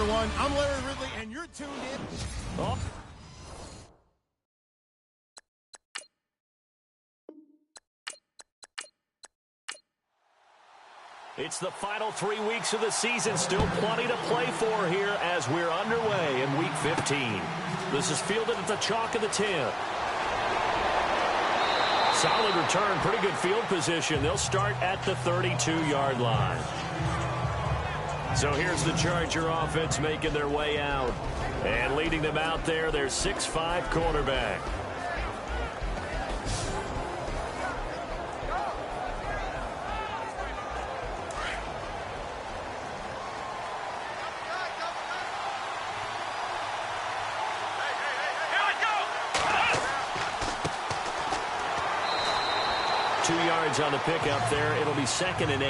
everyone. I'm Larry Ridley, and you're tuned in. Oh. It's the final 3 weeks of the season. Still plenty to play for here as we're underway in Week 15. This is fielded at the chalk of the 10. Solid return, pretty good field position. They'll start at the 32-yard line. So here's the Charger offense making their way out. And leading them out there, their 6'5" quarterback. On the pickup there. It'll be 2nd and 8.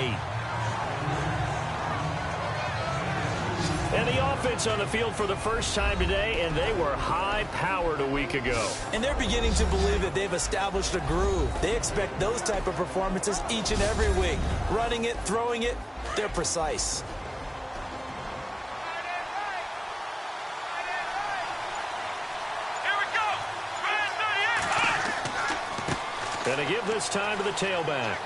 And the offense on the field for the first time today, and they were high-powered a week ago. And they're beginning to believe that they've established a groove. They expect those type of performances each and every week. Running it, throwing it, they're precise. And to give this time to the tailback.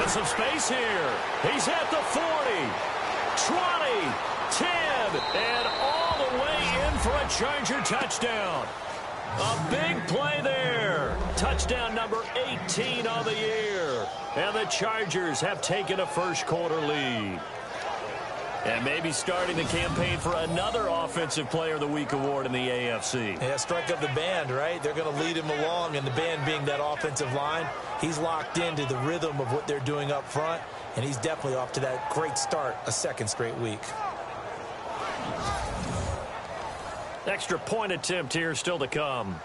And some space here. He's at the 40, 20, 10, and all the way in for a Charger touchdown. A big play there. Touchdown number 18 on the year. And the Chargers have taken a first-quarter lead. And maybe starting the campaign for another Offensive Player of the Week award in the AFC. Yeah, strike up the band, right? They're going to lead him along, and the band being that offensive line, he's locked into the rhythm of what they're doing up front, and he's definitely off to that great start, a second straight week. Extra point attempt here still to come.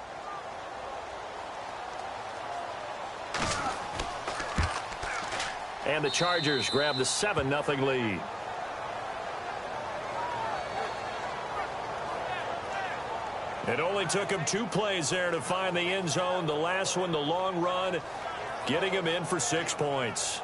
And the Chargers grab the 7-0 lead. It only took him 2 plays there to find the end zone. The last one, the long run, getting him in for 6 points.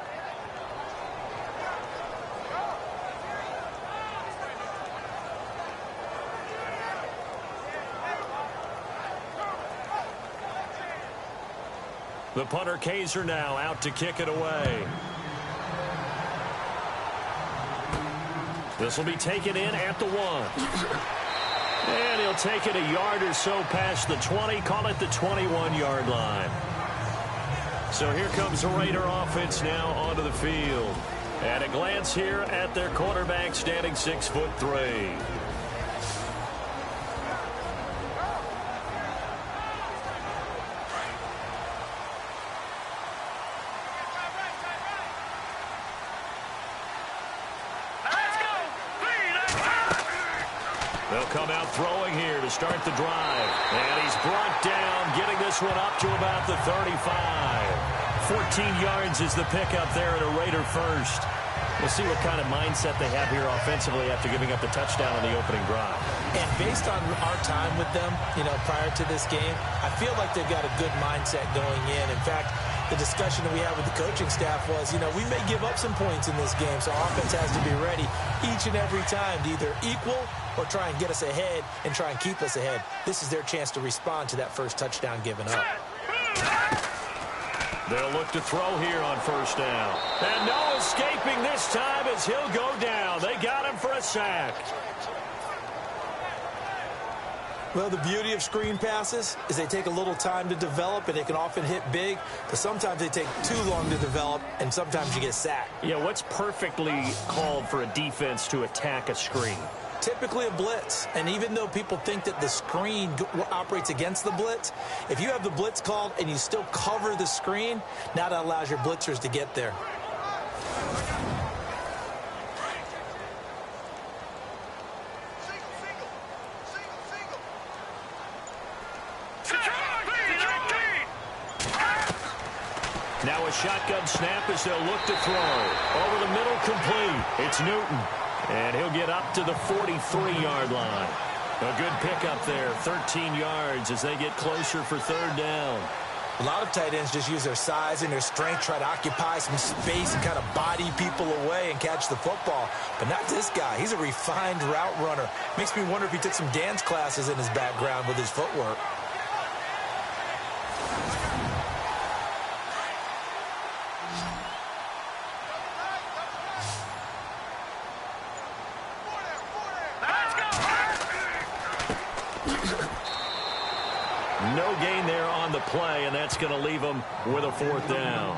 The punter Kaiser now out to kick it away. This will be taken in at the 1. And he'll take it a yard or so past the 20, call it the 21-yard line. So here comes the Raider offense now onto the field. At a glance here at their quarterback standing 6'3". They'll come out throwing here to start the drive. And he's brought down, getting this one up to about the 35. 14 yards is the pickup there at a Raider first. We'll see what kind of mindset they have here offensively after giving up the touchdown on the opening drive. And based on our time with them, prior to this game, I feel like they've got a good mindset going in. In fact, the discussion that we had with the coaching staff was, we may give up some points in this game, so offense has to be ready each and every time to either equal or try and get us ahead and try and keep us ahead. This is their chance to respond to that first touchdown given up. They'll look to throw here on first down. And no escaping this time as he'll go down. They got him for a sack. Well, the beauty of screen passes is they take a little time to develop, and they can often hit big, but sometimes they take too long to develop, and sometimes you get sacked. Yeah, what's perfectly called for a defense to attack a screen? Typically a blitz, and even though people think that the screen operates against the blitz, if you have the blitz called and you still cover the screen, now that allows your blitzers to get there. Now a shotgun snap as they'll look to throw. Over the middle, complete. It's Newton. And he'll get up to the 43-yard line. A good pickup there, 13 yards as they get closer for third down. A lot of tight ends just use their size and their strength, try to occupy some space and kind of body people away and catch the football. But not this guy. He's a refined route runner. Makes me wonder if he took some dance classes in his background with his footwork. No gain there on the play, and that's going to leave them with a 4th down.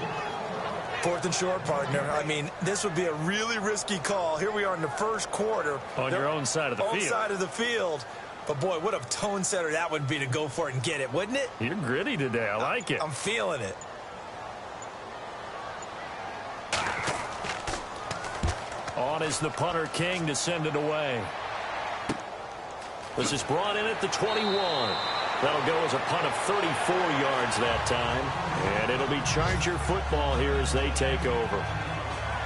4th and short, partner. I mean, this would be a really risky call. Here we are in the first quarter. On your own side of the field. Own side of the field. But, boy, what a tone setter that would be to go for it and get it, wouldn't it? You're gritty today. I like it. I'm feeling it. On is the punter King to send it away. This is brought in at the 21. That'll go as a punt of 34 yards that time. And it'll be Charger football here as they take over.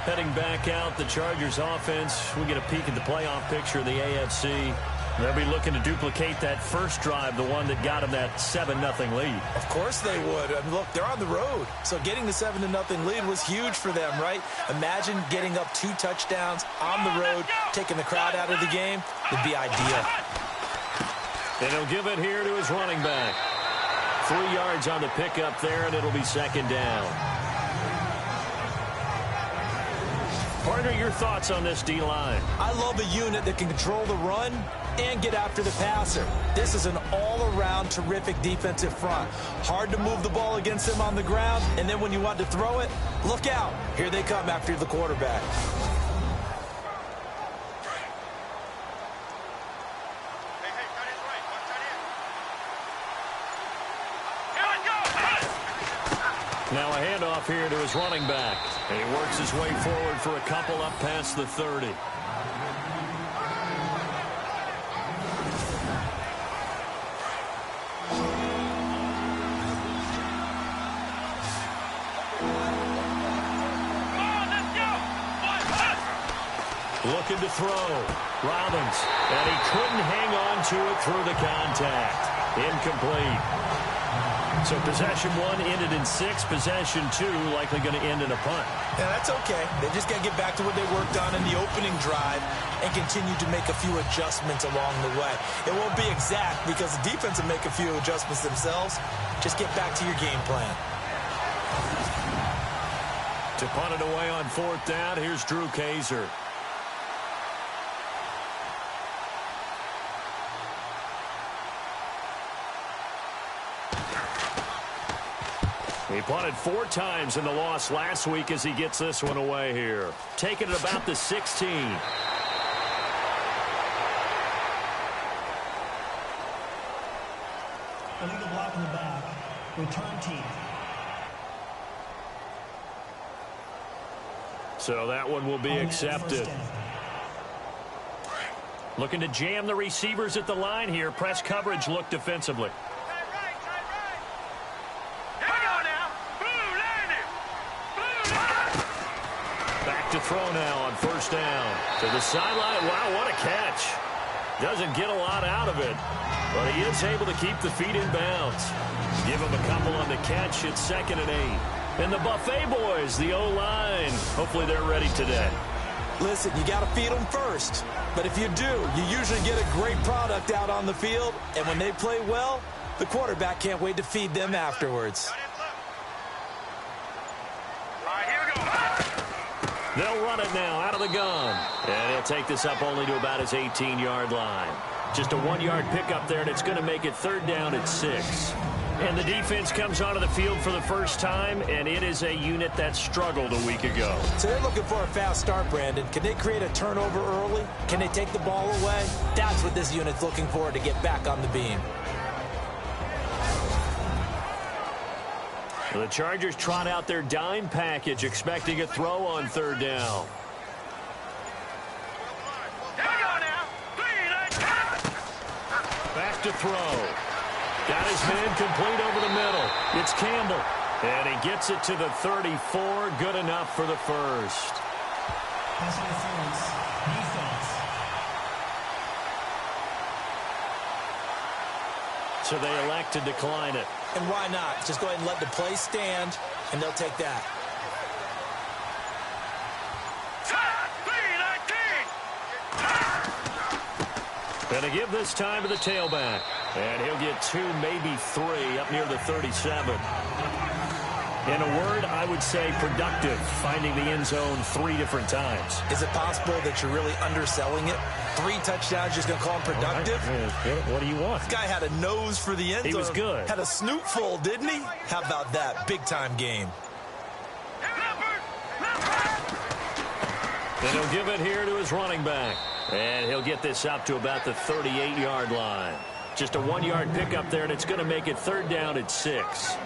Heading back out, the Chargers offense. We get a peek at the playoff picture of the AFC. They'll be looking to duplicate that first drive, the one that got them that 7-0 lead. Of course they would. I mean, look, they're on the road. So getting the 7-0 lead was huge for them, right? Imagine getting up 2 touchdowns on the road, taking the crowd out of the game. Would be ideal. And he'll give it here to his running back. 3 yards on the pickup there, and it'll be 2nd down. Partner, your thoughts on this D-line? I love a unit that can control the run and get after the passer. This is an all-around terrific defensive front. Hard to move the ball against them on the ground, and then when you want to throw it, look out. Here they come after the quarterback. Now a handoff here to his running back. And he works his way forward for a couple up past the 30. Looking to throw. Robbins. And he couldn't hang on to it through the contact. Incomplete. So possession 1 ended in 6. Possession 2 likely going to end in a punt. Yeah, that's okay. They just got to get back to what they worked on in the opening drive and continue to make a few adjustments along the way. It won't be exact because the defense will make a few adjustments themselves. Just get back to your game plan. To punt it away on 4th down, here's Drew Kaiser. He punted 4 times in the loss last week as he gets this one away here. Taking it about the 16. Illegal block in the back. Return team. So that one will be accepted. Looking to jam the receivers at the line here. Press coverage look defensively. To throw now on 1st down. To the sideline. Wow, what a catch. Doesn't get a lot out of it, but he is able to keep the feet in bounds. Give him a couple on the catch. It's 2nd and 8. And the Buffet boys, the O-line, hopefully they're ready today. Listen, you got to feed them first. But if you do, you usually get a great product out on the field. And when they play well, the quarterback can't wait to feed them afterwards. They'll run it now out of the gun. And he'll take this up only to about his 18-yard line. Just a 1-yard pickup there, and it's going to make it 3rd down at 6. And the defense comes onto the field for the first time, and it is a unit that struggled a week ago. So they're looking for a fast start, Brandon. Can they create a turnover early? Can they take the ball away? That's what this unit's looking for to get back on the beam. The Chargers trot out their dime package, expecting a throw on 3rd down. Back to throw. Got his man complete over the middle. It's Campbell. And he gets it to the 34. Good enough for the first. Pass interference. Defense. So they elect to decline it. And why not? Just go ahead and let the play stand, and they'll take that. Going to give this time to the tailback. And he'll get 2, maybe 3 up near the 37. In a word, I would say productive, finding the end zone 3 different times. Is it possible that you're really underselling it? 3 touchdowns, just going to call him productive? What do you want? This guy had a nose for the end zone. He was good. Had a snoot full, didn't he? How about that? Big-time game. Then he'll give it here to his running back. And he'll get this up to about the 38-yard line. Just a 1-yard pickup there, and it's going to make it 3rd down at 6.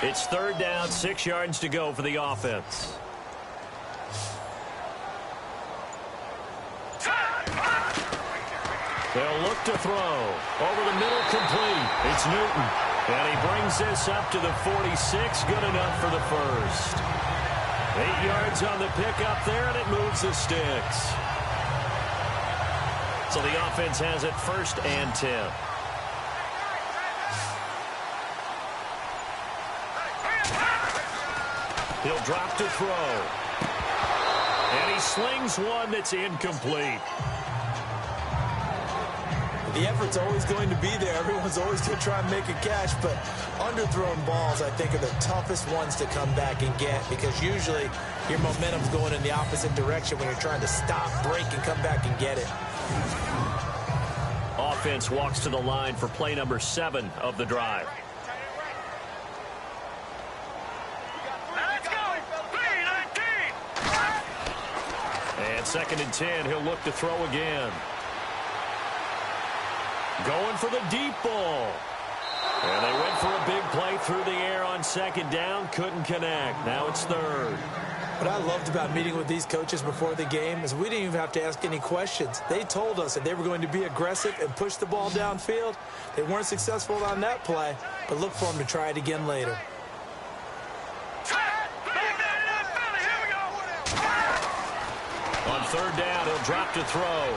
It's 3rd down, 6 yards to go for the offense. They'll look to throw. Over the middle, complete. It's Newton. And he brings this up to the 46. Good enough for the first. 8 yards on the pickup there, and it moves the sticks. So the offense has it 1st and 10. He'll drop to throw. And he slings one that's incomplete. The effort's always going to be there. Everyone's always going to try and make a catch, but underthrown balls, I think, are the toughest ones to come back and get because usually your momentum's going in the opposite direction when you're trying to stop, break, and come back and get it. Offense walks to the line for play number 7 of the drive. And 2nd and 10, he'll look to throw again. Going for the deep ball. And they went for a big play through the air on 2nd down. Couldn't connect. Now it's 3rd. What I loved about meeting with these coaches before the game is we didn't even have to ask any questions. They told us that they were going to be aggressive and push the ball downfield. They weren't successful on that play, but look for them to try it again later. On 3rd down, he'll drop to throw.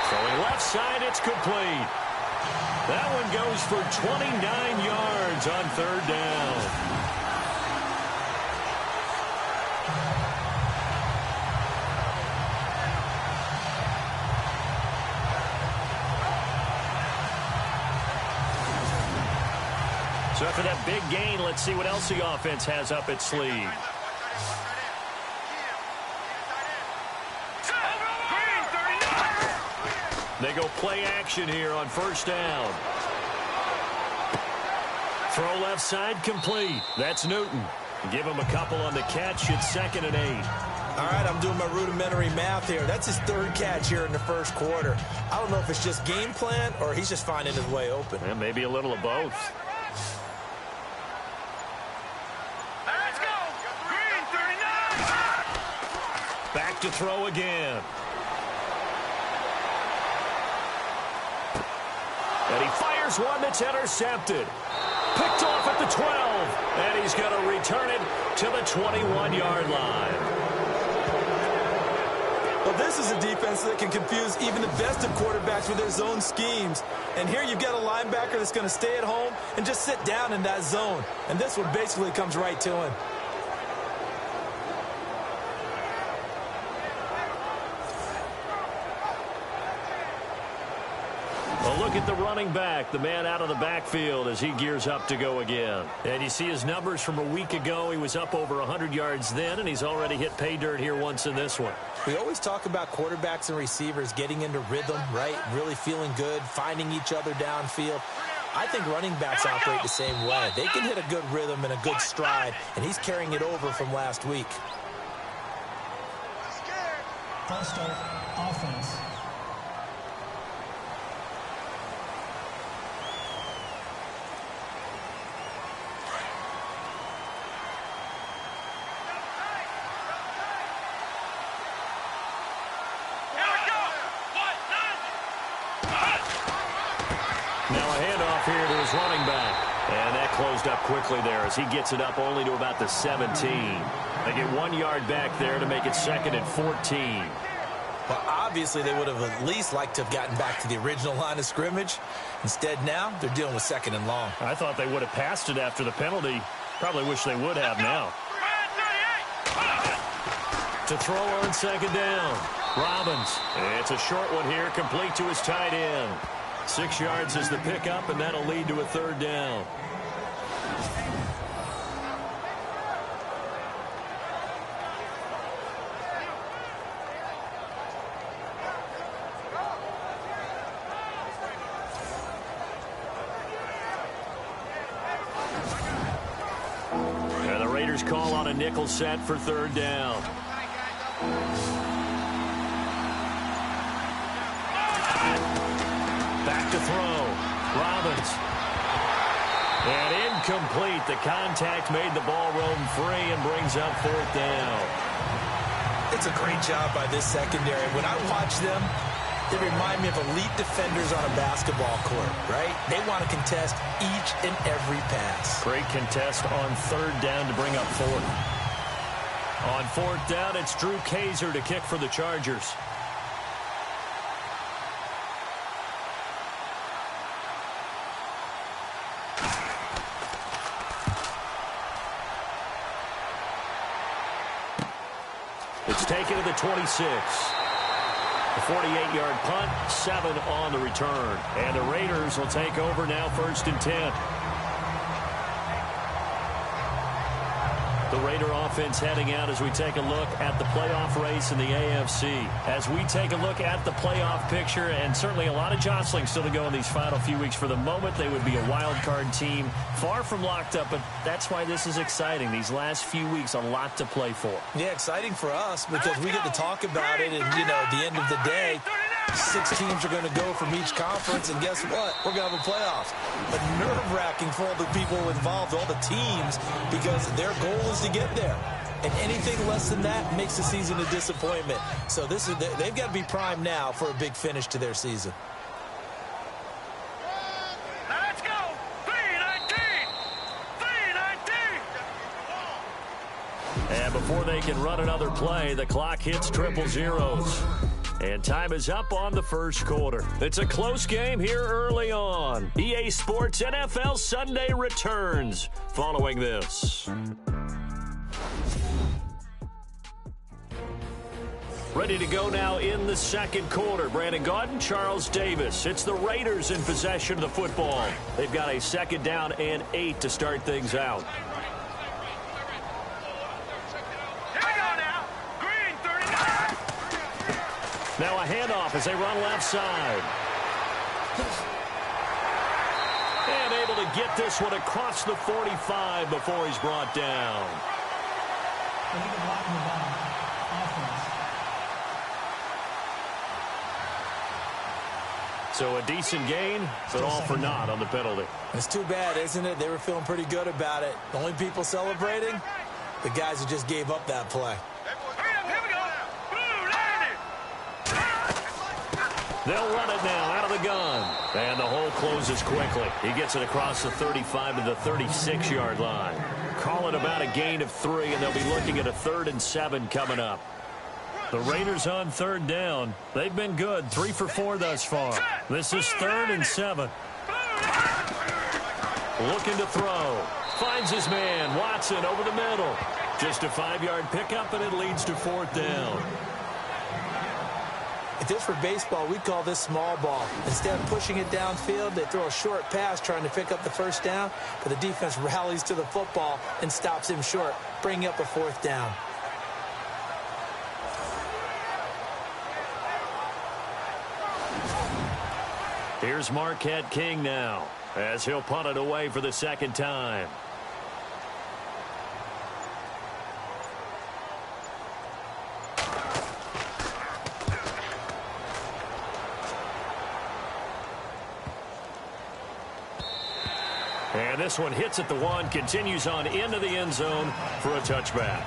Throwing left side, it's complete. That one goes for 29 yards on 3rd down. So after that big gain, let's see what else the offense has up its sleeve. They go play action here on 1st down. Throw left side, complete. That's Newton. Give him a couple on the catch. It's 2nd and 8. All right, I'm doing my rudimentary math here. That's his 3rd catch here in the 1st quarter. I don't know if it's just game plan or he's just finding his way open. Yeah, maybe a little of both. Let's go. Green 39. Back to throw again. And he fires one that's intercepted. Picked off at the 12. And he's going to return it to the 21-yard line. Well, this is a defense that can confuse even the best of quarterbacks with their zone schemes. And here you've got a linebacker that's going to stay at home and just sit down in that zone. And this one basically comes right to him. Look at the running back, the man out of the backfield as he gears up to go again. And you see his numbers from a week ago. He was up over 100 yards then, and he's already hit pay dirt here once in this one. We always talk about quarterbacks and receivers getting into rhythm, right? Really feeling good, finding each other downfield. I think running backs operate the same way. They can hit a good rhythm and a good stride, and he's carrying it over from last week. False start, offense. Here to his running back. And that closed up quickly there as he gets it up only to about the 17. They get 1 yard back there to make it 2nd and 14. Well, obviously, they would have at least liked to have gotten back to the original line of scrimmage. Instead, now they're dealing with 2nd and long. I thought they would have passed it after the penalty. Probably wish they would have now. To throw on 2nd down. Robbins. It's a short one here, complete to his tight end. 6 yards is the pickup, and that'll lead to a 3rd down. And the Raiders call on a nickel set for 3rd down. Back to throw. Robbins. And incomplete. The contact made the ball roam free and brings up 4th down. It's a great job by this secondary. When I watch them, they remind me of elite defenders on a basketball court, right? They want to contest each and every pass. Great contest on 3rd down to bring up 4th. On 4th down, it's Drew Kaiser to kick for the Chargers. It's taken to the 26. A 48-yard punt, 7 on the return. And the Raiders will take over now 1st and 10. The Raider offense heading out as we take a look at the playoff race in the AFC. As we take a look at the playoff picture, and certainly a lot of jostling still to go in these final few weeks. For the moment, they would be a wild card team, far from locked up, but that's why this is exciting. These last few weeks, a lot to play for. Yeah, exciting for us because we get to talk about it, and, you know, at the end of the day, 6 teams are going to go from each conference, and guess what? We're going to have a playoffs. But nerve-wracking for all the people involved, all the teams, because their goal is to get there. And anything less than that makes the season a disappointment. So they've got to be primed now for a big finish to their season. Let's go! 3-19! 3-19! And before they can run another play, the clock hits triple zeros. And time is up on the 1st quarter. It's a close game here early on. EA Sports NFL Sunday returns following this. Ready to go now in the 2nd quarter. Brandon Gaudin, Charles Davis. It's the Raiders in possession of the football. They've got a 2nd down and 8 to start things out. Now a handoff as they run left side. And able to get this one across the 45 before he's brought down. So a decent gain, but all for naught on the penalty. It's too bad, isn't it? They were feeling pretty good about it. The only people celebrating, the guys who just gave up that play. They'll run it now out of the gun. And the hole closes quickly. He gets it across the 35 to the 36-yard line. Call it about a gain of 3, and they'll be looking at a 3rd and 7 coming up. The Raiders on 3rd down. They've been good, 3 for 4 thus far. This is 3rd and 7. Looking to throw. Finds his man, Watson, over the middle. Just a 5-yard pickup, and it leads to 4th down. If this were baseball, we'd call this small ball. Instead of pushing it downfield, they throw a short pass trying to pick up the 1st down, but the defense rallies to the football and stops him short, bringing up a 4th down. Here's Marquette King now, as he'll punt it away for the 2nd time. And this one hits at the 1, continues on into the end zone for a touchback.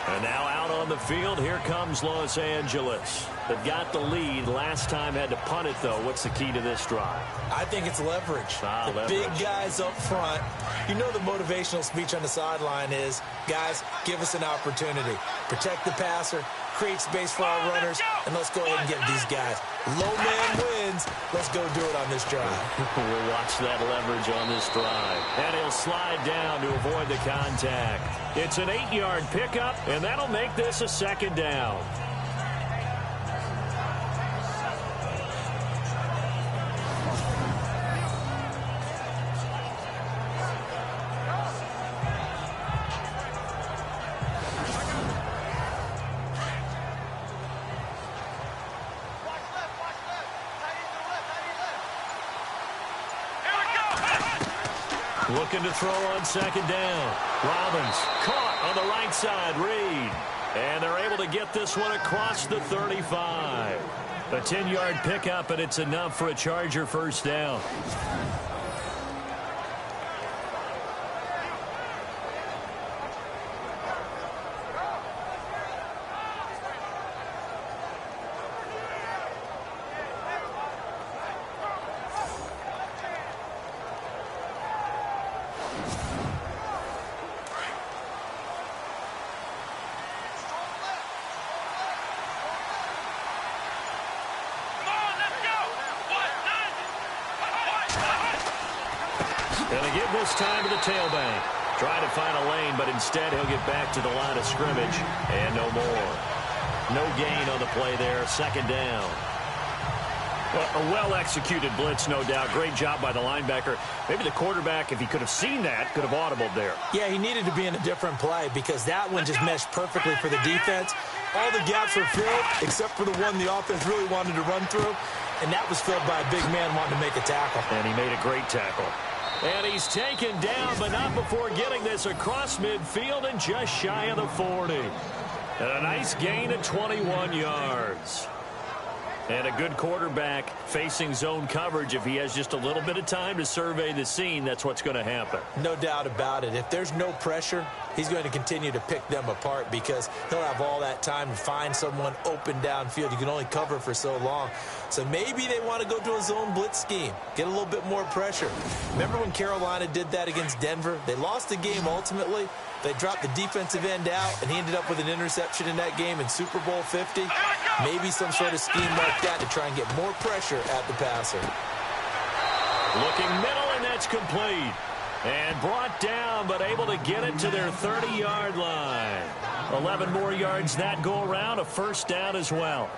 And now out on the field, here comes Los Angeles. They've got the lead. Last time had to punt it, though. What's the key to this drive? I think it's leverage. Leverage. Big guys up front. You know the motivational speech on the sideline is, guys, give us an opportunity. Protect the passer, create space for our runners, and let's go ahead and get these guys. Low man wins. Let's go do it on this drive. We'll watch that leverage on this drive. And he'll slide down to avoid the contact. It's an 8-yard pickup, and that'll make this a second down. Looking to throw on second down. Robbins caught on the right side. Reed. And they're able to get this one across the 35. A 10-yard pickup, and it's enough for a Charger first down. Gonna give this time to the tailback. Trying to find a lane, but instead he'll get back to the line of scrimmage. And no more. No gain on the play there. Second down. Well, a well-executed blitz, no doubt. Great job by the linebacker. Maybe the quarterback, if he could have seen that, could have audibled there. Yeah, he needed to be in a different play because that one just meshed perfectly for the defense. All the gaps were filled except for the one the offense really wanted to run through, and that was filled by a big man wanting to make a tackle. And he made a great tackle. And he's taken down, but not before getting this across midfield and just shy of the 40. And a nice gain of 21 yards. And a good quarterback facing zone coverage. If he has just a little bit of time to survey the scene, that's what's going to happen. No doubt about it. If there's no pressure, he's going to continue to pick them apart because he'll have all that time to find someone open downfield. You can only cover for so long. So maybe they want to go to a zone blitz scheme, get a little bit more pressure. Remember when Carolina did that against Denver? They lost the game ultimately. They dropped the defensive end out, and he ended up with an interception in that game in Super Bowl 50. Maybe some sort of scheme like that to try and get more pressure at the passer. Looking middle, and that's complete. And brought down, but able to get it to their 30-yard line. 11 more yards that go around, a first down as well.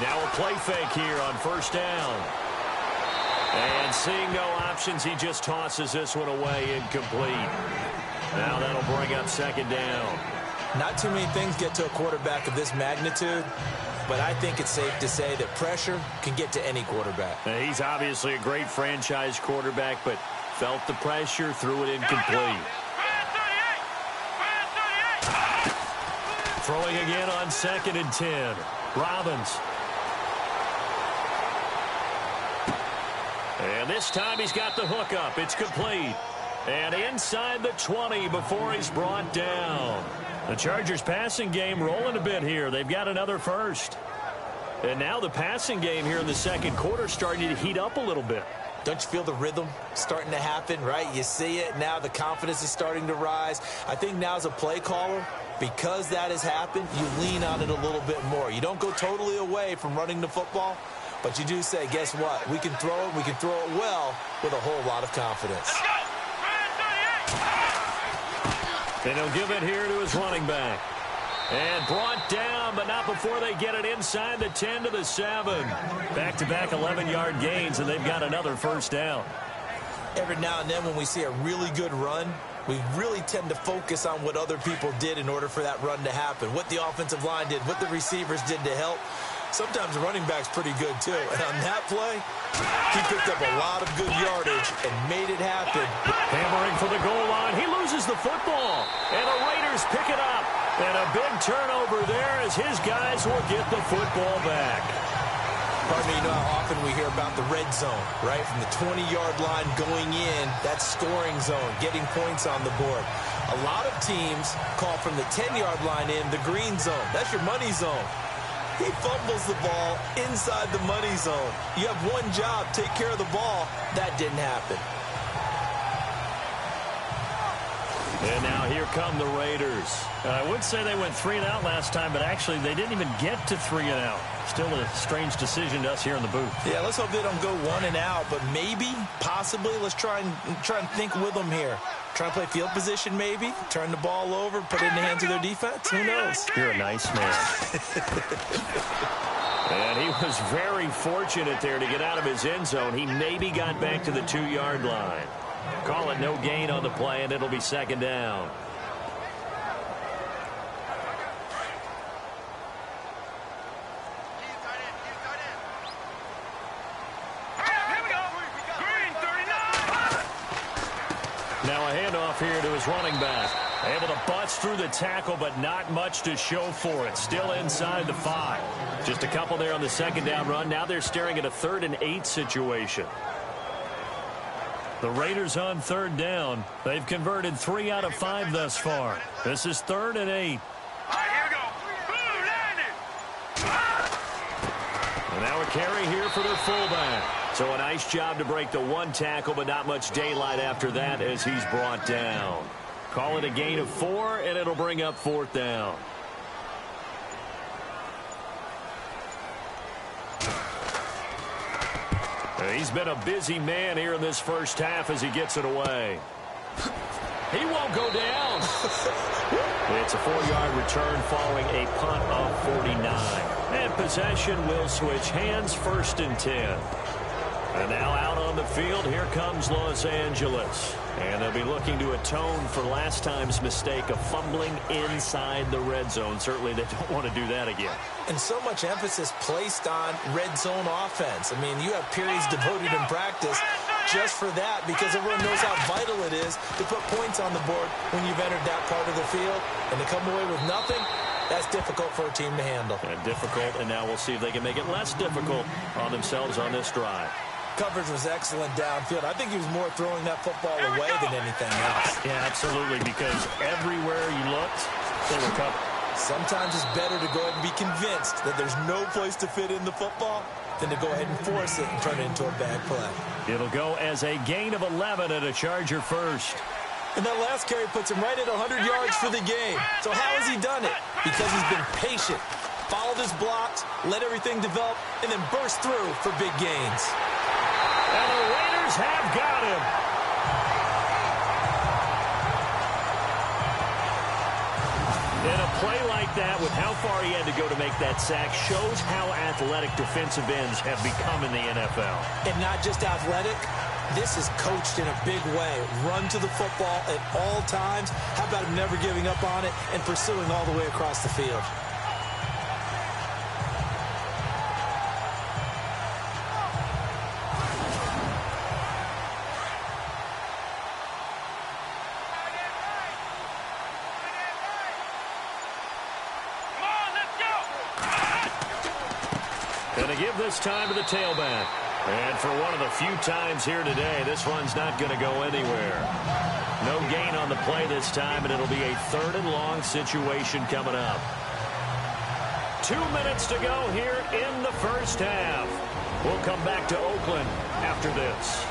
Now a play fake here on first down. And seeing no options, he just tosses this one away, incomplete. Now that'll bring up second down. Not too many things get to a quarterback of this magnitude, but I think it's safe to say that pressure can get to any quarterback. Now, he's obviously a great franchise quarterback, but felt the pressure, threw it incomplete. Throwing again on 2nd and 10. Robbins. And this time he's got the hook up. It's complete. And inside the 20 before he's brought down. The Chargers passing game rolling a bit here. They've got another first. And now the passing game here in the second quarter starting to heat up a little bit. Don't you feel the rhythm starting to happen, right? You see it. Now the confidence is starting to rise. I think now as a play caller, because that has happened, you lean on it a little bit more. You don't go totally away from running the football, but you do say, guess what? We can throw it. We can throw it well with a whole lot of confidence. And he'll give it here to his running back. And brought down, but not before they get it inside the 10 to the 7. Back-to-back 11-yard gains, and they've got another first down. Every now and then when we see a really good run, we really tend to focus on what other people did in order for that run to happen, what the offensive line did, what the receivers did to help. Sometimes the running back's pretty good, too. And on that play, he picked up a lot of good yardage and made it happen. Hammering for the goal line. He loses the football. And the Raiders pick it up. And a big turnover there as his guys will get the football back. Pardon me, you know how often we hear about the red zone, right? From the 20-yard line going in, that's scoring zone, getting points on the board. A lot of teams call from the 10-yard line in the green zone. That's your money zone. He fumbles the ball inside the money zone. You have one job, take care of the ball. That didn't happen. And now here come the Raiders. I would say they went 3 and out last time, but actually they didn't even get to 3 and out. Still a strange decision to us here in the booth. Yeah, let's hope they don't go 1 and out, but maybe, possibly, let's try and think with them here. Try and play field position maybe, turn the ball over, put it in the hands of their defense. Who knows? You're a nice man. And he was very fortunate there to get out of his end zone. He maybe got back to the 2-yard line. Call it no gain on the play, and it'll be second down. Now a handoff here to his running back. Able to bust through the tackle, but not much to show for it. Still inside the 5. Just a couple there on the second down run. Now they're staring at a 3rd and 8 situation. The Raiders on 3rd down. They've converted 3 out of 5 thus far. This is 3rd and 8. All right, here we go. Boom, landed. And now a carry here for their fullback. So a nice job to break the 1 tackle, but not much daylight after that as he's brought down. Call it a gain of 4, and it'll bring up 4th down. He's been a busy man here in this first half as he gets it away. He won't go down. It's a 4-yard return following a punt of 49. And possession will switch hands, 1st and 10. And now out on the field, here comes Los Angeles. And they'll be looking to atone for last time's mistake of fumbling inside the red zone. Certainly they don't want to do that again. And so much emphasis placed on red zone offense. I mean, you have periods devoted in practice just for that because everyone knows how vital it is to put points on the board when you've entered that part of the field. And to come away with nothing, that's difficult for a team to handle. And difficult, and now we'll see if they can make it less difficult on themselves on this drive. Coverage was excellent downfield. I think he was more throwing that football away than anything else. Yeah, absolutely, because everywhere you looked, they were covered. Sometimes it's better to go ahead and be convinced that there's no place to fit in the football than to go ahead and force it and turn it into a bad play. It'll go as a gain of 11 and a Charger first. And that last carry puts him right at 100 yards for the game. So how has he done it? Because he's been patient, followed his blocks, let everything develop, and then burst through for big gains. And the Raiders have got him. And a play like that, with how far he had to go to make that sack, shows how athletic defensive ends have become in the NFL. And not just athletic, this is coached in a big way. Run to the football at all times. How about him never giving up on it and pursuing all the way across the field? Going to give this time to the tailback. And for one of the few times here today, this one's not going to go anywhere. No gain on the play this time, and it'll be a 3rd and long situation coming up. 2 minutes to go here in the first half. We'll come back to Oakland after this.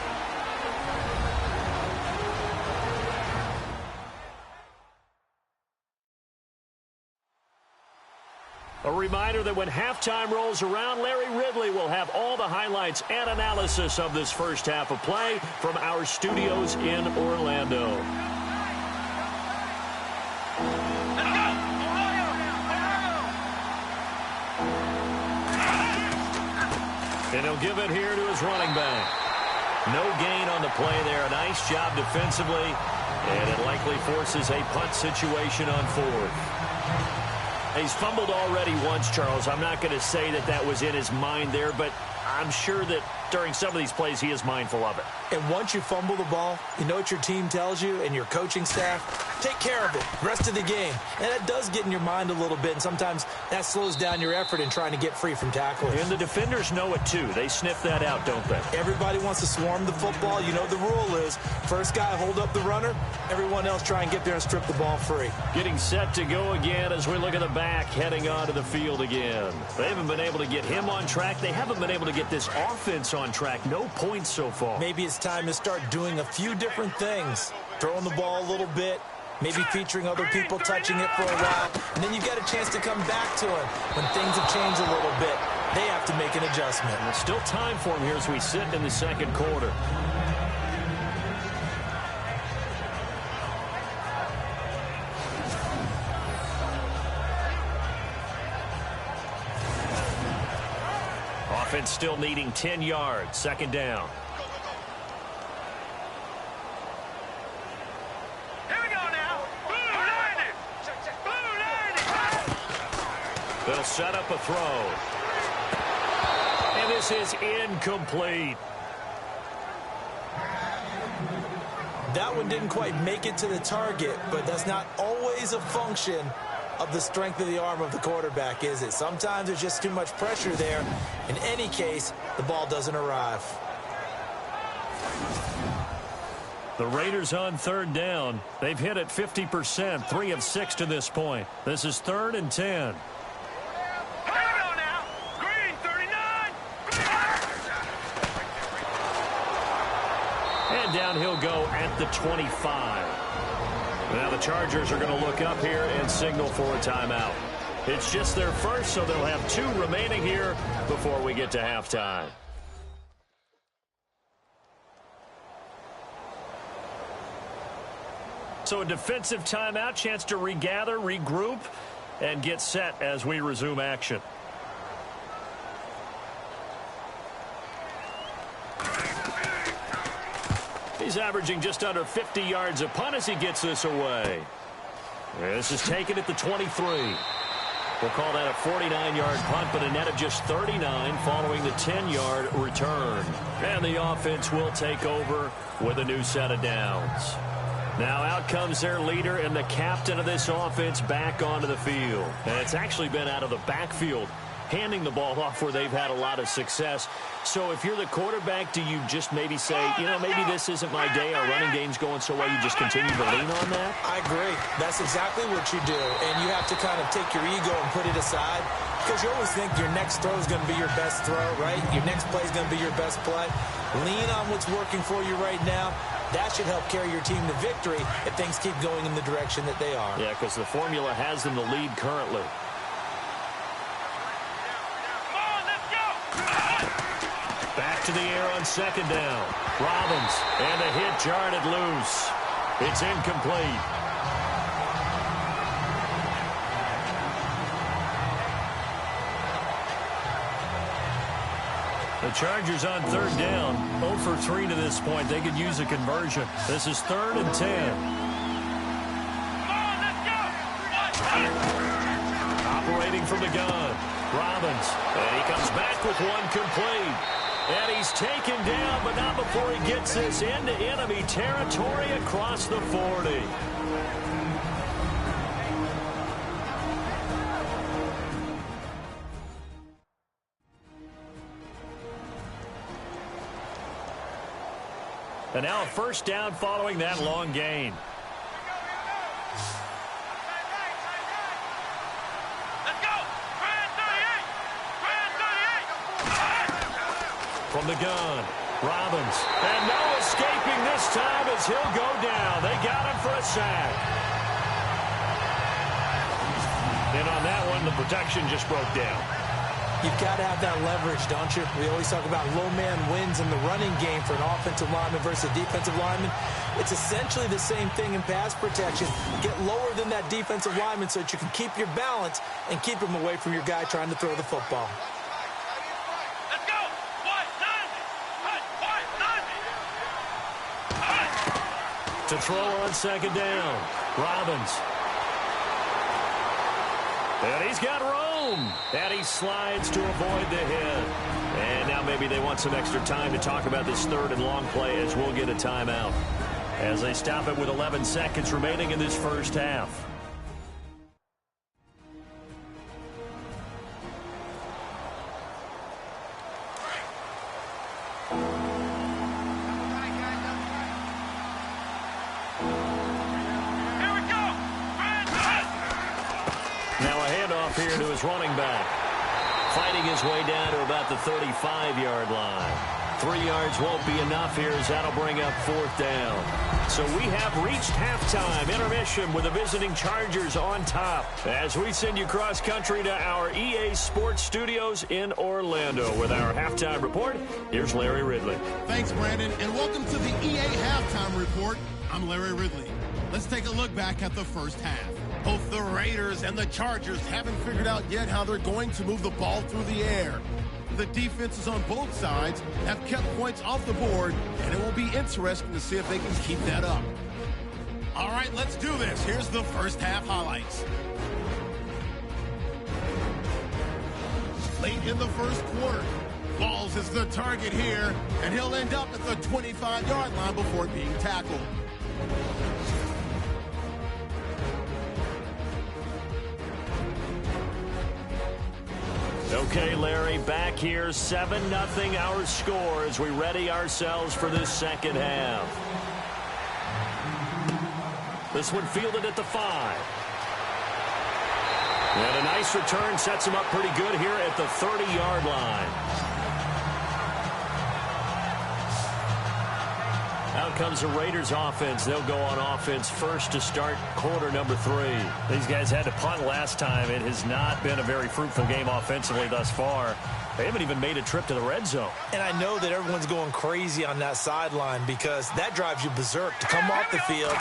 A reminder that when halftime rolls around, Larry Ridley will have all the highlights and analysis of this first half of play from our studios in Orlando. And he'll give it here to his running back. No gain on the play there. A nice job defensively. And it likely forces a punt situation on 4th. He's fumbled already once, Charles. I'm not going to say that that was in his mind there, but I'm sure that during some of these plays he is mindful of it. And once you fumble the ball, you know what your team tells you and your coaching staff? Take care of it, rest of the game. And that does get in your mind a little bit, and sometimes that slows down your effort in trying to get free from tackling. And the defenders know it too. They sniff that out, don't they? Everybody wants to swarm the football. You know the rule is first guy hold up the runner, everyone else try and get there and strip the ball free. Getting set to go again as we look at the back heading onto the field again. They haven't been able to get him on track. They haven't been able to get this offense on track. No points so far. Maybe it's time to start doing a few different things. Throwing the ball a little bit, maybe featuring other people touching it for a while, and then you've got a chance to come back to it when things have changed a little bit. They have to make an adjustment. There's still time for him here as we sit in the second quarter. Offense still needing 10 yards. Second down. Here we go now. Blue landed. Blue landed. They'll set up a throw. And this is incomplete. That one didn't quite make it to the target, but that's not always a function of the strength of the arm of the quarterback, is it? Sometimes there's just too much pressure there. In any case, the ball doesn't arrive. The Raiders on third down. They've hit it 50%, 3 of 6 to this point. This is 3rd and 10. Here we go now. Green 39. And down he'll go at the 25. Now the Chargers are going to look up here and signal for a timeout. It's just their first, so they'll have 2 remaining here before we get to halftime. So a defensive timeout, chance to regather, regroup, and get set as we resume action. He's averaging just under 50 yards a punt as he gets this away. This is taken at the 23. We'll call that a 49-yard punt, but a net of just 39 following the 10-yard return. And the offense will take over with a new set of downs. Now out comes their leader and the captain of this offense back onto the field. And it's actually been out of the backfield, handing the ball off where they've had a lot of success. So if you're the quarterback, do you just maybe say, you know, maybe this isn't my day, our running game's going so well, you just continue to lean on that? I agree. That's exactly what you do. And you have to kind of take your ego and put it aside, because you always think your next throw is going to be your best throw, right? Your next play is going to be your best play. Lean on what's working for you right now. That should help carry your team to victory if things keep going in the direction that they are. Yeah, because the formula has them the lead currently. Back to the air on second down. Robbins, and the hit jarred loose. It's incomplete. The Chargers on third down, 0 for 3 to this point. They could use a conversion. This is 3rd and 10. Operating from the gun, Robbins, and he comes back with one complete. And he's taken down, but not before he gets this into enemy territory across the 40. And now a first down following that long gain. Let's go. Grand 38. Grand 38. From the gun, Robbins. And no escaping this time as he'll go down. They got him for a sack. And on that one, the protection just broke down. You've got to have that leverage, don't you? We always talk about low man wins in the running game for an offensive lineman versus a defensive lineman. It's essentially the same thing in pass protection. Get lower than that defensive lineman so that you can keep your balance and keep him away from your guy trying to throw the football. Let's go. To throw on second down, Robbins. And he's got room. boom! And he slides to avoid the hit. And now maybe they want some extra time to talk about this third and long play as we'll get a timeout. As they stop it with 11 seconds remaining in this first half. Here to his running back. Fighting his way down to about the 35-yard line. 3 yards won't be enough here as that'll bring up fourth down. So we have reached halftime intermission with the visiting Chargers on top. As we send you cross country to our EA Sports Studios in Orlando with our halftime report. Here's Larry Ridley. Thanks, Brandon, and welcome to the EA Halftime Report. I'm Larry Ridley. Let's take a look back at the first half. Both the Raiders and the Chargers haven't figured out yet how they're going to move the ball through the air. The defenses on both sides have kept points off the board, and it will be interesting to see if they can keep that up. All right, let's do this. Here's the first half highlights. Late in the first quarter, Balls is the target here, and he'll end up at the 25-yard line before being tackled. Okay, Larry, back here, 7-0 our score as we ready ourselves for this second half. This one fielded at the 5. And a nice return sets him up pretty good here at the 30-yard line. Out comes the Raiders offense. They'll go on offense first to start quarter number 3. These guys had to punt last time. It has not been a very fruitful game offensively thus far. They haven't even made a trip to the red zone. And I know that everyone's going crazy on that sideline because that drives you berserk to come off the field,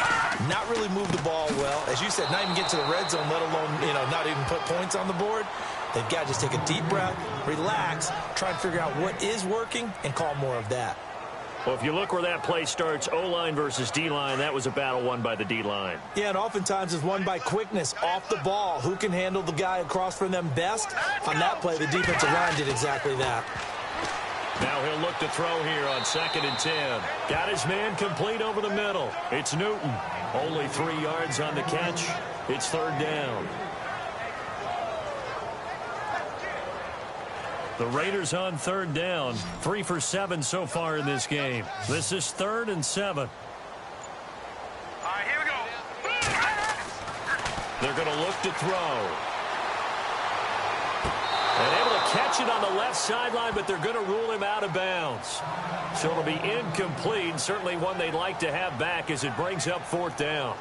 not really move the ball well. As you said, not even get to the red zone, let alone, not even put points on the board. They've got to just take a deep breath, relax, try and figure out what is working, and call more of that. Well, if you look where that play starts, O-line versus D-line, that was a battle won by the D-line. Yeah, and oftentimes it's won by quickness off the ball. Who can handle the guy across from them best? On that play, the defensive line did exactly that. Now he'll look to throw here on 2nd and 10. Got his man complete over the middle. It's Newton. Only 3 yards on the catch. It's 3rd down. The Raiders on 3rd down. 3 for 7 so far in this game. This is 3rd and 7. All right, here we go. They're going to look to throw. And able to catch it on the left sideline, but they're going to rule him out of bounds. So it'll be incomplete. Certainly one they'd like to have back as it brings up 4th down.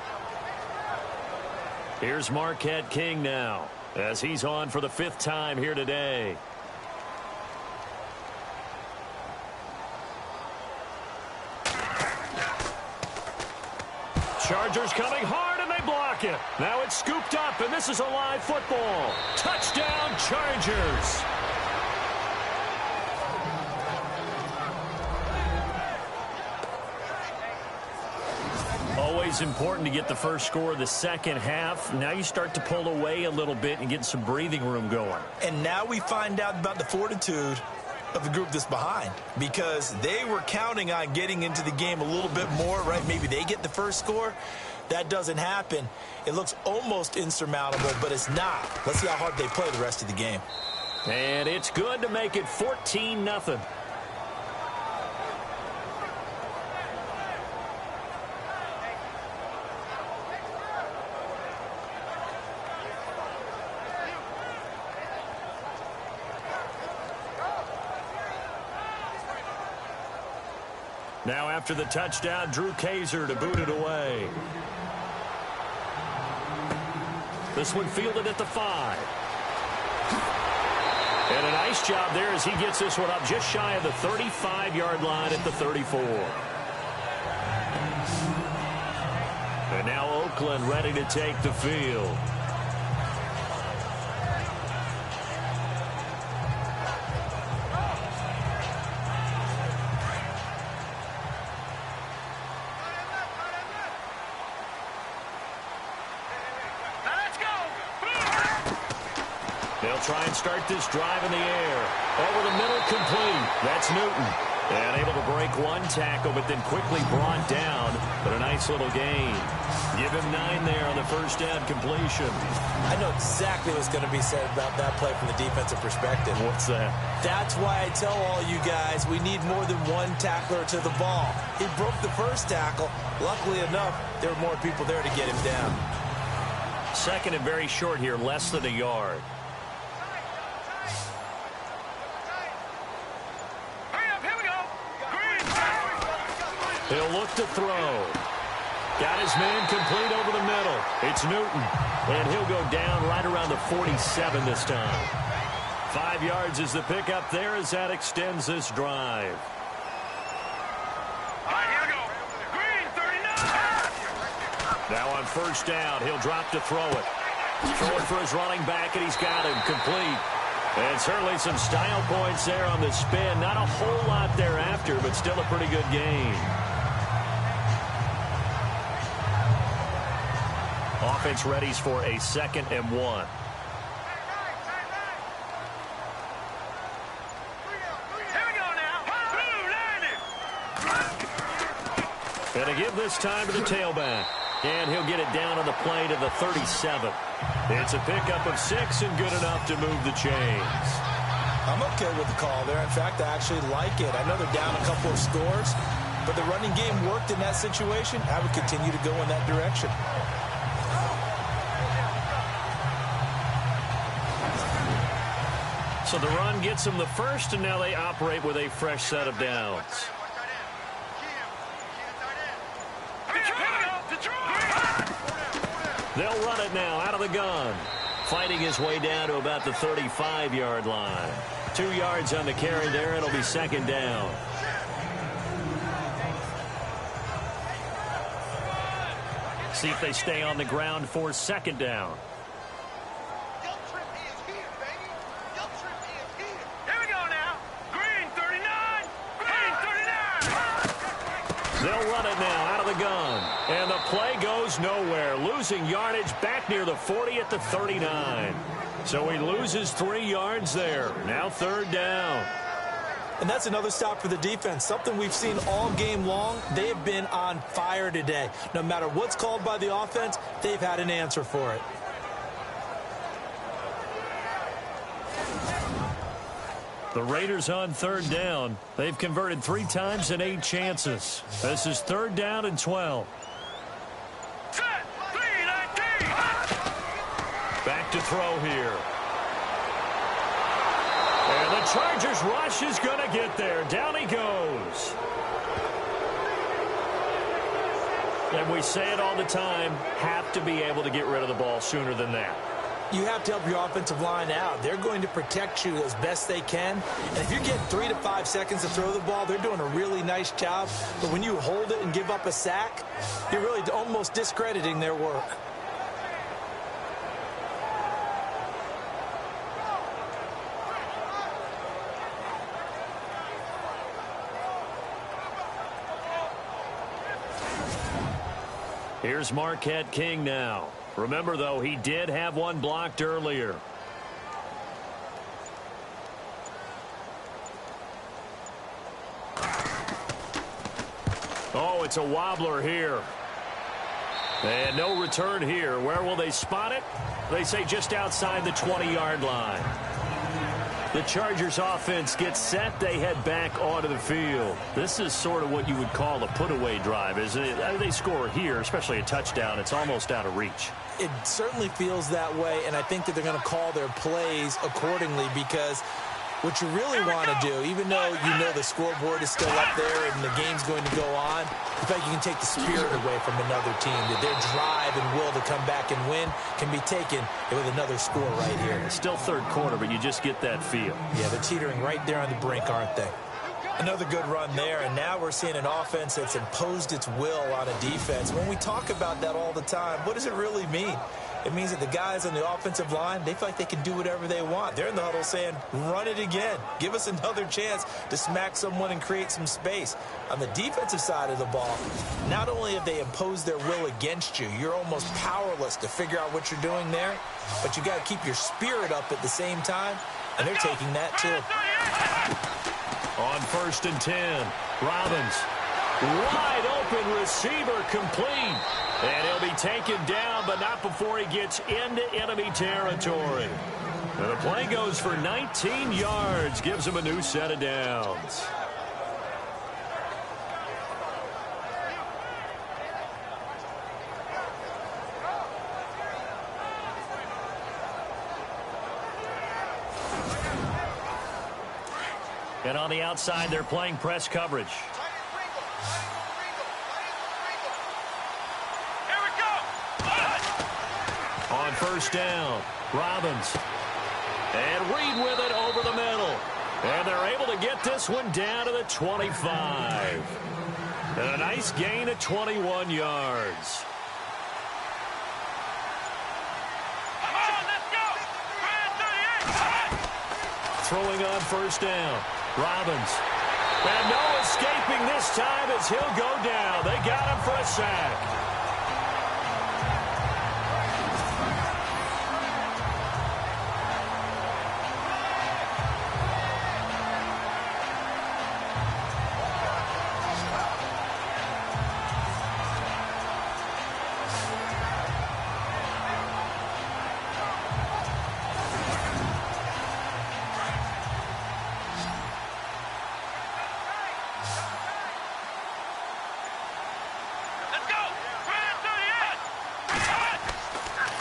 Here's Marquette King now as he's on for the 5th time here today. Chargers coming hard, and they block it. Now it's scooped up, and this is a live football. Touchdown, Chargers. Always important to get the first score of the second half. Now you start to pull away a little bit and get some breathing room going. And now we find out about the fortitude of the group that's behind, because they were counting on getting into the game a little bit more, right? Maybe they get the first score. That doesn't happen. It looks almost insurmountable, but it's not. Let's see how hard they play the rest of the game. And it's good to make it 14-0. Now after the touchdown, Drew Kaiser to boot it away. This one fielded at the 5. And a nice job there as he gets this one up just shy of the 35-yard line at the 34. And now Oakland ready to take the field. They'll try and start this drive in the air. Over the middle, complete. That's Newton. And able to break one tackle, but then quickly brought down. But a nice little gain. Give him 9 there on the first down completion. I know exactly what's going to be said about that play from the defensive perspective. What's that? That's why I tell all you guys we need more than one tackler to the ball. He broke the first tackle. Luckily enough, there were more people there to get him down. Second and very short here, less than a yard. He'll look to throw. Got his man complete over the middle. It's Newton. And he'll go down right around the 47 this time. 5 yards is the pickup there as that extends this drive. Now on first down, he'll drop to throw it. Throwing for his running back, and he's got him complete. And certainly some style points there on the spin. Not a whole lot thereafter, but still a pretty good game. Offense readies for a 2nd and 1. Gonna give this time to the tailback. And he'll get it down on the play to the 37. It's a pickup of 6 and good enough to move the chains. I'm okay with the call there. In fact, I actually like it. I know they're down a couple of scores, but the running game worked in that situation. I would continue to go in that direction. So the run gets them the first, and now they operate with a fresh set of downs. They'll run it now out of the gun. Fighting his way down to about the 35-yard line. 2 yards on the carry there. It'll be 2nd down. See if they stay on the ground for 2nd down. They'll run it now out of the gun. And the play goes nowhere. Losing yardage back near the 40 at the 39. So he loses 3 yards there. Now 3rd down. And that's another stop for the defense. Something we've seen all game long. They have been on fire today. No matter what's called by the offense, they've had an answer for it. The Raiders on 3rd down. They've converted 3 times and 8 chances. This is 3rd down and 12. Back to throw here. And the Chargers rush is going to get there. Down he goes. And we say it all the time, have to be able to get rid of the ball sooner than that. You have to help your offensive line out. They're going to protect you as best they can. And if you're getting 3 to 5 seconds to throw the ball, they're doing a really nice job. But when you hold it and give up a sack, you're really almost discrediting their work. Here's Marquette King now. Remember, though, he did have one blocked earlier. Oh, it's a wobbler here. And no return here. Where will they spot it? They say just outside the 20-yard line. The Chargers offense gets set. They head back onto the field. This is sort of what you would call a put-away drive, isn't it? They score here, especially a touchdown. It's almost out of reach. It certainly feels that way, and I think that they're going to call their plays accordingly because what you really want to do, even though you know the scoreboard is still up there and the game's going to go on, in fact, you can take the spirit away from another team. That their drive and will to come back and win can be taken with another score right here. It's still 3rd quarter, but you just get that feel. Yeah, they're teetering right there on the brink, aren't they? Another good run there, and now we're seeing an offense that's imposed its will on a defense. When we talk about that all the time, what does it really mean? It means that the guys on the offensive line, they feel like they can do whatever they want. They're in the huddle saying, run it again. Give us another chance to smack someone and create some space. On the defensive side of the ball, not only have they imposed their will against you, you're almost powerless to figure out what you're doing there, but you got to keep your spirit up at the same time, and they're taking that too. On 1st and 10, Robbins. Wide open receiver complete. And he'll be taken down, but not before he gets into enemy territory. And the play goes for 19 yards, gives him a new set of downs. And on the outside, they're playing press coverage. On 1st down, Robbins. And Reed with it over the middle. And they're able to get this one down to the 25. And a nice gain of 21 yards. Come on, let's go! Throwing on 1st down, Robbins. And no escaping this time as he'll go down. They got him for a sack.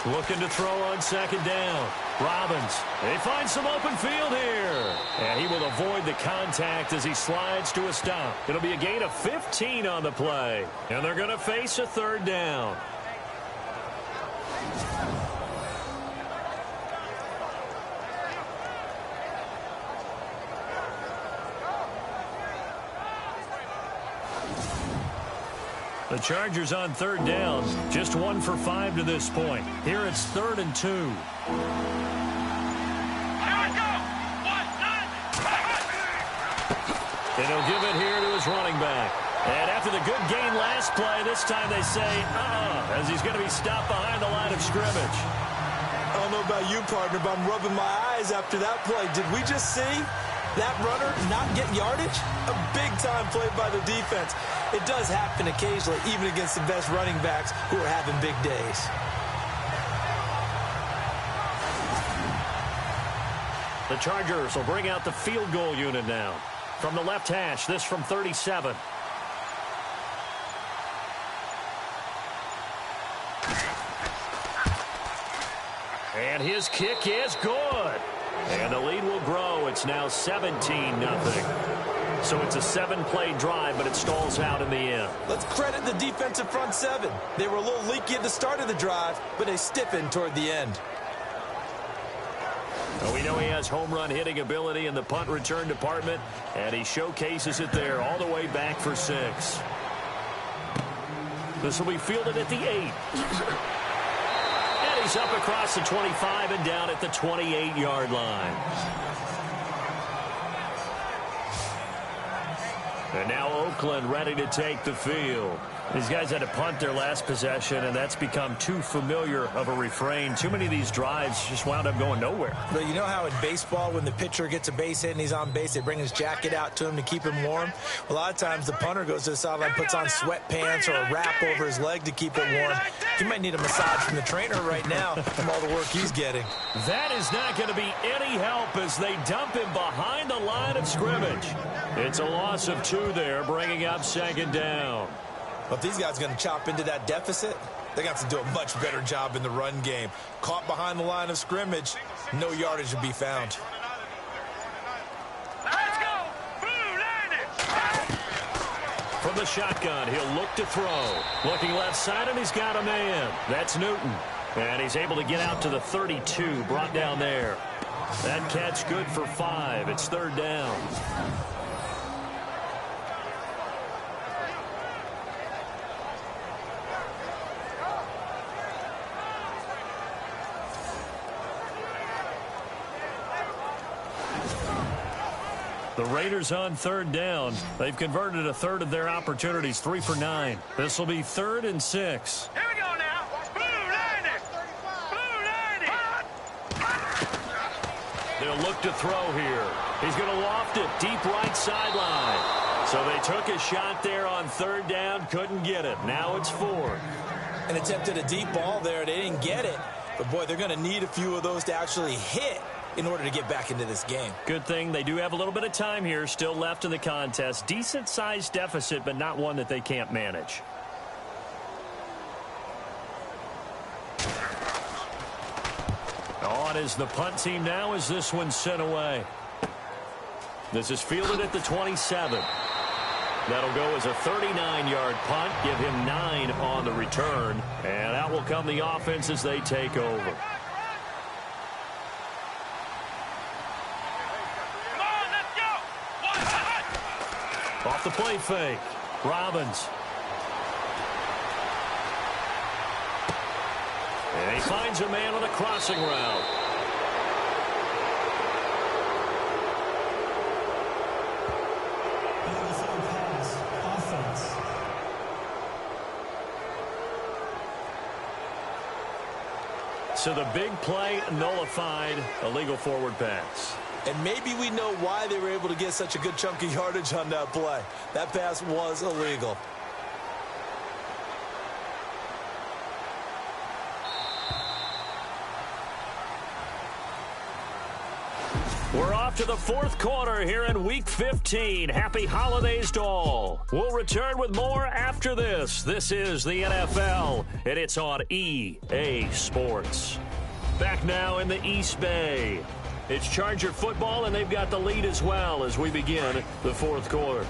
Looking to throw on 2nd down. Robbins. They find some open field here. And he will avoid the contact as he slides to a stop. It'll be a gain of 15 on the play. And they're going to face a 3rd down. The Chargers on 3rd down, just 1 for 5 to this point. Here it's 3rd and 2. Here we go! And he'll give it here to his running back. And after the good gain last play, this time they say, as he's going to be stopped behind the line of scrimmage. I don't know about you, partner, but I'm rubbing my eyes after that play. Did we just see that runner not get yardage? A big-time play by the defense. It does happen occasionally, even against the best running backs who are having big days. The Chargers will bring out the field goal unit now. From the left hash, this from 37. And his kick is good. And the lead will grow. It's now 17-0. So it's a 7-play drive, but it stalls out in the end. Let's credit the defensive front seven. They were a little leaky at the start of the drive, but they stiffened toward the end. Well, we know he has home run hitting ability in the punt return department, and he showcases it there all the way back for 6. This will be fielded at the 8. And he's up across the 25 and down at the 28-yard line. And now Oakland ready to take the field. These guys had to punt their last possession, and that's become too familiar of a refrain. Too many of these drives just wound up going nowhere. But you know how in baseball, when the pitcher gets a base hit and he's on base, they bring his jacket out to him to keep him warm? A lot of times the punter goes to the sideline, puts on sweatpants or a wrap over his leg to keep it warm. He might need a massage from the trainer right now from all the work he's getting. That is not going to be any help as they dump him behind the line of scrimmage. It's a loss of 2 there, bringing up 2nd down. Well, if these guys are going to chop into that deficit, they're going to have to do a much better job in the run game. Caught behind the line of scrimmage, no yardage to be found. Let's go! From the shotgun, he'll look to throw. Looking left side, and he's got a man. That's Newton. And he's able to get out to the 32, brought down there. That catch good for 5. It's 3rd down. The Raiders on third down. They've converted a third of their opportunities, 3 for 9. This will be 3rd and 6. Here we go now. Blue landing. Blue landing. They'll look to throw here. He's going to loft it deep right sideline. So they took a shot there on third down, couldn't get it. Now it's 4th. And attempted a deep ball there. They didn't get it. But, boy, they're going to need a few of those to actually hit in order to get back into this game. Good thing they do have a little bit of time here still left in the contest. Decent-sized deficit, but not one that they can't manage. On is the punt team now as this one's sent away. This is fielded at the 27. That'll go as a 39-yard punt, give him 9 on the return. And out will come the offense as they take over. Off the play fake. Robbins. And he finds a man on a crossing route. Illegal pass. Offense. So the big play nullified, illegal forward pass. And maybe we know why they were able to get such a good chunk of yardage on that play. That pass was illegal. We're off to the 4th quarter here in Week 15. Happy holidays to all. We'll return with more after this. This is the NFL, and it's on EA Sports. Back now in the East Bay. It's Charger football, and they've got the lead as well as we begin the 4th quarter.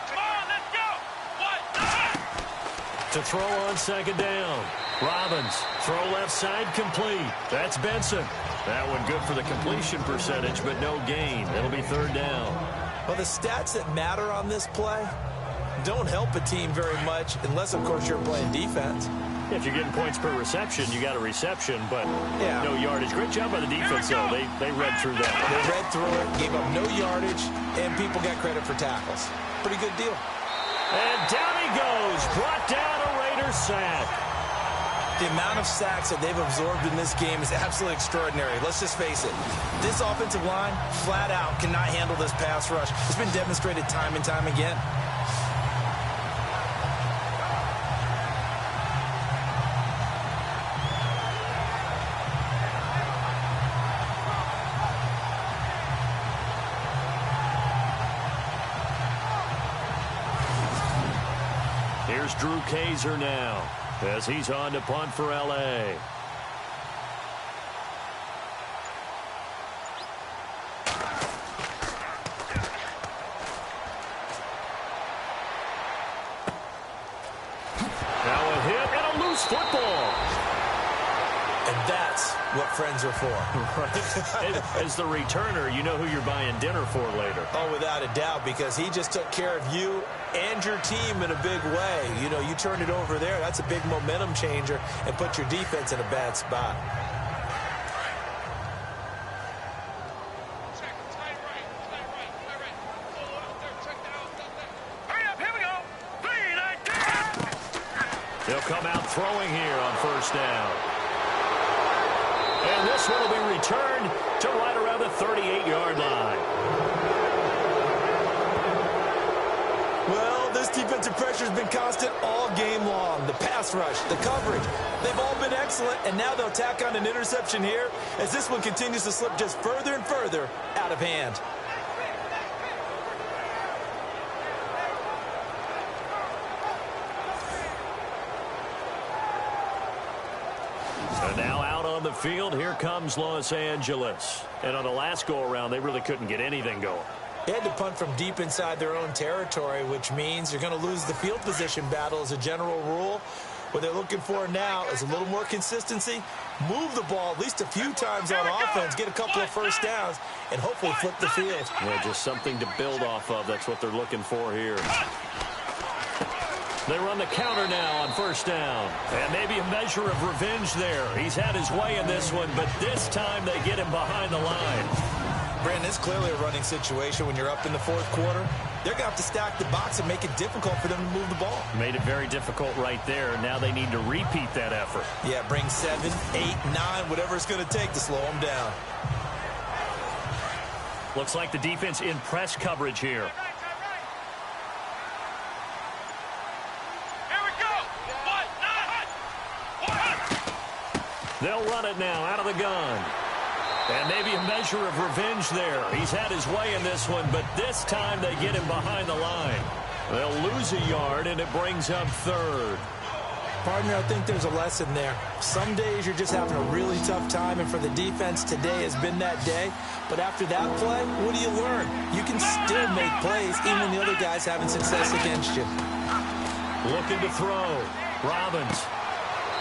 Come on, let's go. To throw on 2nd down. Robbins, throw left side, complete. That's Benson. That one good for the completion percentage, but no gain. It'll be 3rd down. Well, the stats that matter on this play don't help a team very much unless, of course, you're playing defense. If you're getting points per reception, you got a reception, but Yeah. no yardage. Great job by the defense, though. They read through that. They read through it, gave up no yardage, and people got credit for tackles. Pretty good deal. And down he goes. Brought down a Raiders sack. The amount of sacks that they've absorbed in this game is absolutely extraordinary. Let's just face it. This offensive line, flat out, cannot handle this pass rush. It's been demonstrated time and time again. Here's Drew Kaiser now as he's on to punt for L.A. Now a hit and a loose football. And that's what friends are for. As the returner, you know who you're buying dinner for later. Oh, without a doubt, because he just took care of you and your team in a big way. You know, you turned it over there. That's a big momentum changer and put your defense in a bad spot. Hurry up, here we go. 3, 19. They'll come out throwing here on 1st down. And this one will be returned to right around the 38-yard line. Well, this defensive pressure has been constant all game long. The pass rush, the coverage, they've all been excellent, and now they'll tack on an interception here as this one continues to slip just further and further out of hand. And now out on the field, here comes Los Angeles. And on the last go-around, they really couldn't get anything going. They had to punt from deep inside their own territory, which means you're going to lose the field position battle as a general rule. What they're looking for now is a little more consistency, move the ball at least a few times on offense, get a couple of 1st downs, and hopefully flip the field. Well, just something to build off of. That's what they're looking for here. They run the counter now on first down. And maybe a measure of revenge there. He's had his way in this one, but this time they get him behind the line. Brandon, it's clearly a running situation when you're up in the fourth quarter. They're going to have to stack the box and make it difficult for them to move the ball. Made it very difficult right there. Now they need to repeat that effort. Yeah, bring 7, 8, 9, whatever it's going to take to slow them down. Looks like the defense in press coverage here. Here we go. They'll run it now out of the gun. And maybe a measure of revenge there. He's had his way in this one, but this time they get him behind the line. They'll lose a yard, and it brings up third. Partner, I think there's a lesson there. Some days you're just having a really tough time, and for the defense, today has been that day. But after that play, what do you learn? You can still make plays even when the other guy's having success against you. Looking to throw. Robbins.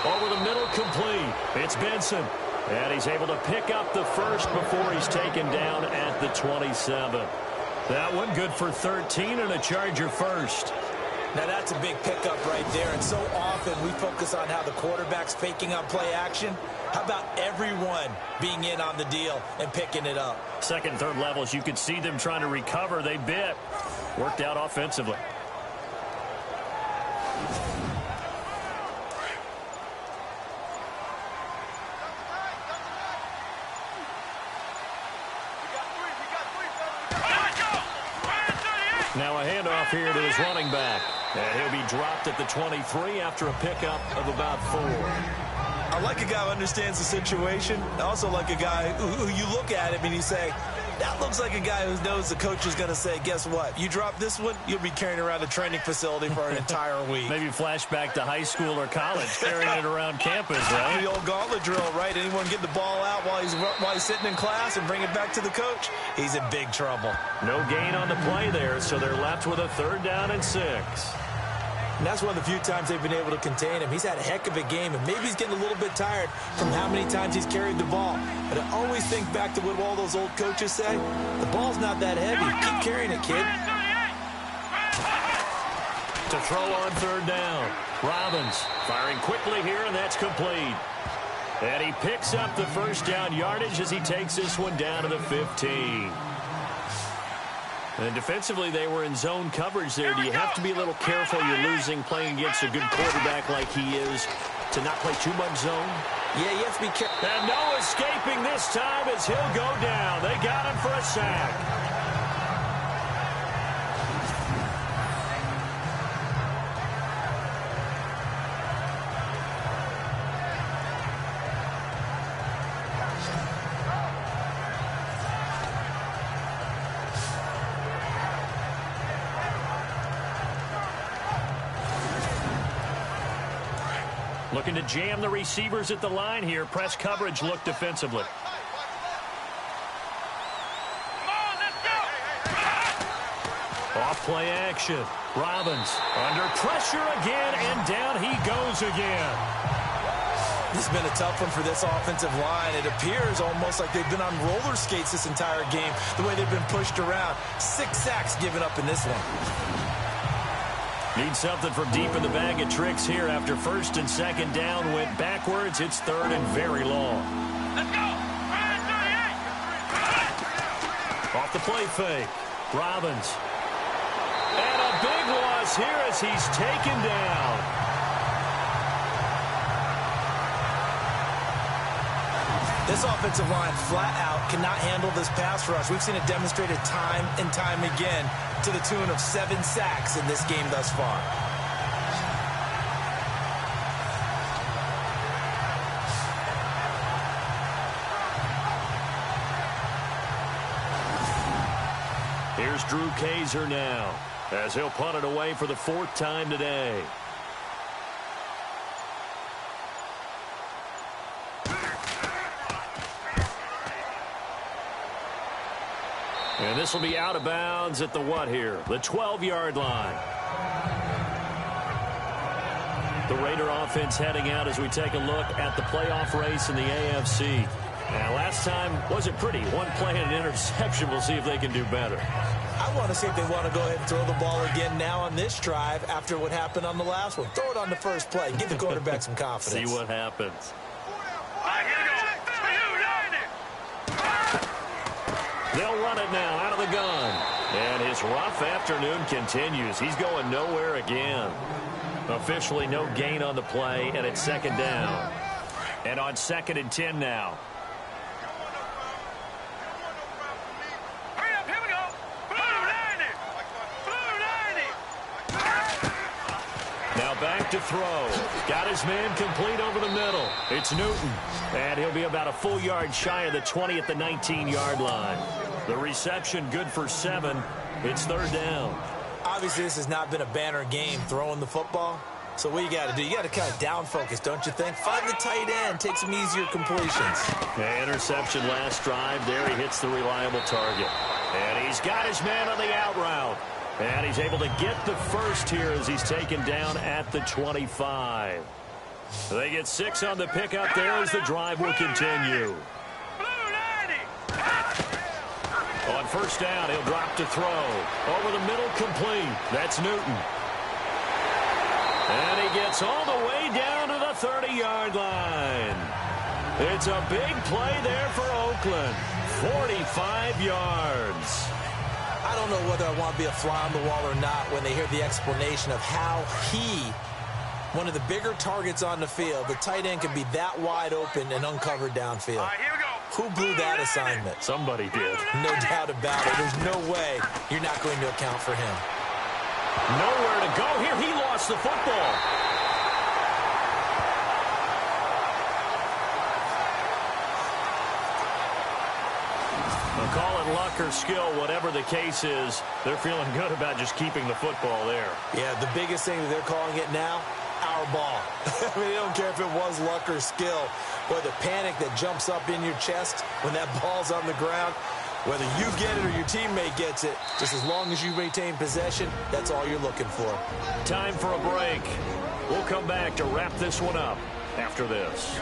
Over the middle, complete. It's Benson. And he's able to pick up the first before he's taken down at the 27. That one good for 13 and a Charger first. Now that's a big pickup right there, and so often we focus on how the quarterback's faking on play action. How about everyone being in on the deal and picking it up? Second, third levels, you could see them trying to recover. They bit. Worked out offensively. Now a handoff here to his running back. And he'll be dropped at the 23 after a pickup of about 4. I like a guy who understands the situation. I also like a guy who you look at him and you say, that looks like a guy who knows the coach is going to say, guess what? You drop this one, you'll be carrying around a training facility for an entire week. Maybe flashback to high school or college, carrying it around campus, right? The old gauntlet drill, right? Anyone get the ball out while he's sitting in class and bring it back to the coach? He's in big trouble. No gain on the play there, so they're left with a 3rd down and 6. And that's one of the few times they've been able to contain him. He's had a heck of a game, and maybe he's getting a little bit tired from how many times he's carried the ball. But I always think back to what all those old coaches say. The ball's not that heavy. Keep carrying it, kid. To throw on 3rd down. Robbins firing quickly here, and that's complete. And he picks up the first down yardage as he takes this one down to the 15. And defensively, they were in zone coverage there. Do you have to be a little careful? You're losing playing against a good quarterback like he is to not play too much zone? Yeah, you have to be careful. And no escaping this time as he'll go down. They got him for a sack. Looking to jam the receivers at the line here. Press coverage look defensively. Off play action. Robbins under pressure again, and down he goes again. This has been a tough one for this offensive line. It appears almost like they've been on roller skates this entire game, the way they've been pushed around. 6 sacks given up in this one. Need something from deep in the bag of tricks here after 1st and 2nd down went backwards. It's 3rd and very long. Let's go. Off the play fake. Robbins. And a big loss here as he's taken down. This offensive line flat out cannot handle this pass rush. We've seen it demonstrated time and time again to the tune of 7 sacks in this game thus far. Here's Drew Kaiser now as he'll punt it away for the 4th time today. And this will be out of bounds at the what here? The 12-yard line. The Raider offense heading out as we take a look at the playoff race in the AFC. Now, last time wasn't pretty. One play and an interception. We'll see if they can do better. I want to see if they want to go ahead and throw the ball again now on this drive after what happened on the last one. Throw it on the first play. Give the quarterback some confidence. See what happens. They'll run it now out of the gun. And his rough afternoon continues. He's going nowhere again. Officially no gain on the play, and it's second down. And on 2nd and 10 now. Now back to throw. Got his man complete over the middle. It's Newton. And he'll be about a full yard shy of the 20 at the 19-yard line. The reception good for 7. It's 3rd down. Obviously, this has not been a banner game throwing the football. So what you got to do, you got to kind of down focus, don't you think? Find the tight end, take some easier completions. Yeah, interception last drive. There he hits the reliable target. And he's got his man on the out route. And he's able to get the first here as he's taken down at the 25. They get 6 on the pickup there as the drive will continue. On 1st down, he'll drop to throw. Over the middle, complete. That's Newton. And he gets all the way down to the 30-yard line. It's a big play there for Oakland. 45 yards. I don't know whether I want to be a fly on the wall or not when they hear the explanation of how one of the bigger targets on the field, the tight end can be that wide open and uncovered downfield. All right, here we go. Who blew that assignment? Somebody did. No doubt about it. There's no way you're not going to account for him. Nowhere to go here. He lost the football. They'll call it luck or skill, whatever the case is. They're feeling good about just keeping the football there. Yeah, the biggest thing that they're calling it now, our ball. I mean, they don't care if it was luck or skill. Boy, the panic that jumps up in your chest when that ball's on the ground, whether you get it or your teammate gets it, just as long as you retain possession, that's all you're looking for. Time for a break. We'll come back to wrap this one up after this.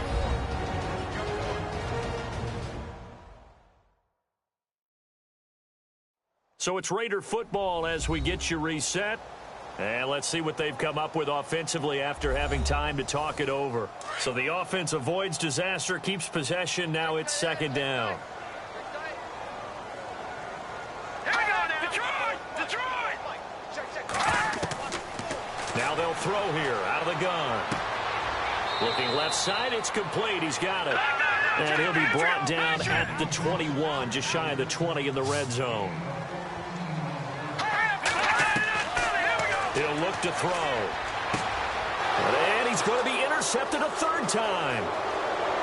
So it's Raider football as we get you reset. And let's see what they've come up with offensively after having time to talk it over. So the offense avoids disaster, keeps possession. Now it's 2nd down. Here we go now. Detroit! Now they'll throw here out of the gun. Looking left side, it's complete. He's got it. And he'll be brought down at the 21, just shy of the 20 in the red zone. He'll look to throw. And he's going to be intercepted a 3rd time.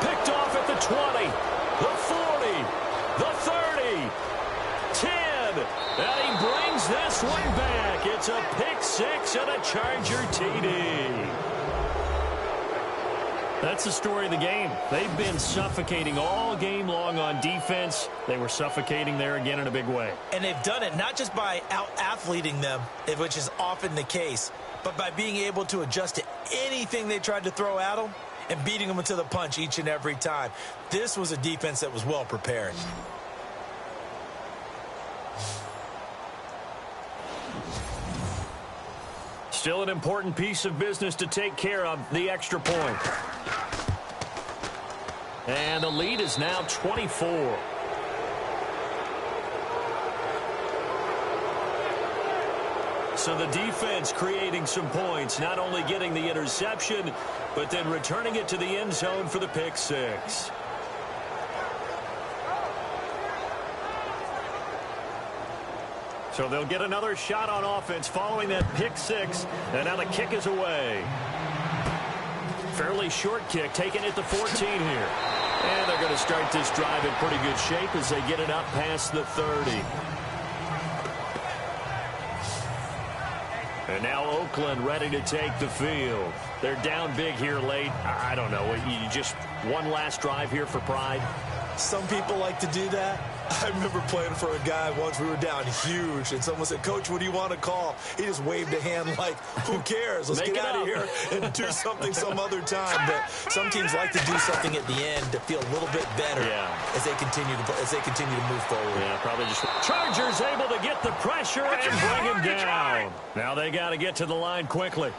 Picked off at the 20, the 40, the 30, 10. And he brings this one back. It's a pick 6 and a Charger TD. That's the story of the game. They've been suffocating all game long on defense. They were suffocating there again in a big way. And they've done it not just by out-athleting them, which is often the case, but by being able to adjust to anything they tried to throw at them and beating them to the punch each and every time. This was a defense that was well prepared. Still an important piece of business to take care of, the extra point. And the lead is now 24. So the defense creating some points, not only getting the interception, but then returning it to the end zone for the pick 6. So they'll get another shot on offense following that pick 6. And now the kick is away. Fairly short kick, taking it to 14 here. And they're going to start this drive in pretty good shape as they get it up past the 30. And now Oakland ready to take the field. They're down big here late. I don't know. You just one last drive here for pride. Some people like to do that. I remember playing for a guy once. We were down huge, and someone said, "Coach, what do you want to call?" He just waved a hand like, "Who cares? Let's get out of here and do something some other time." But some teams like to do something at the end to feel a little bit better as they continue to move forward. Yeah, probably just. Chargers able to get the pressure and bring him down. Now they got to get to the line quickly.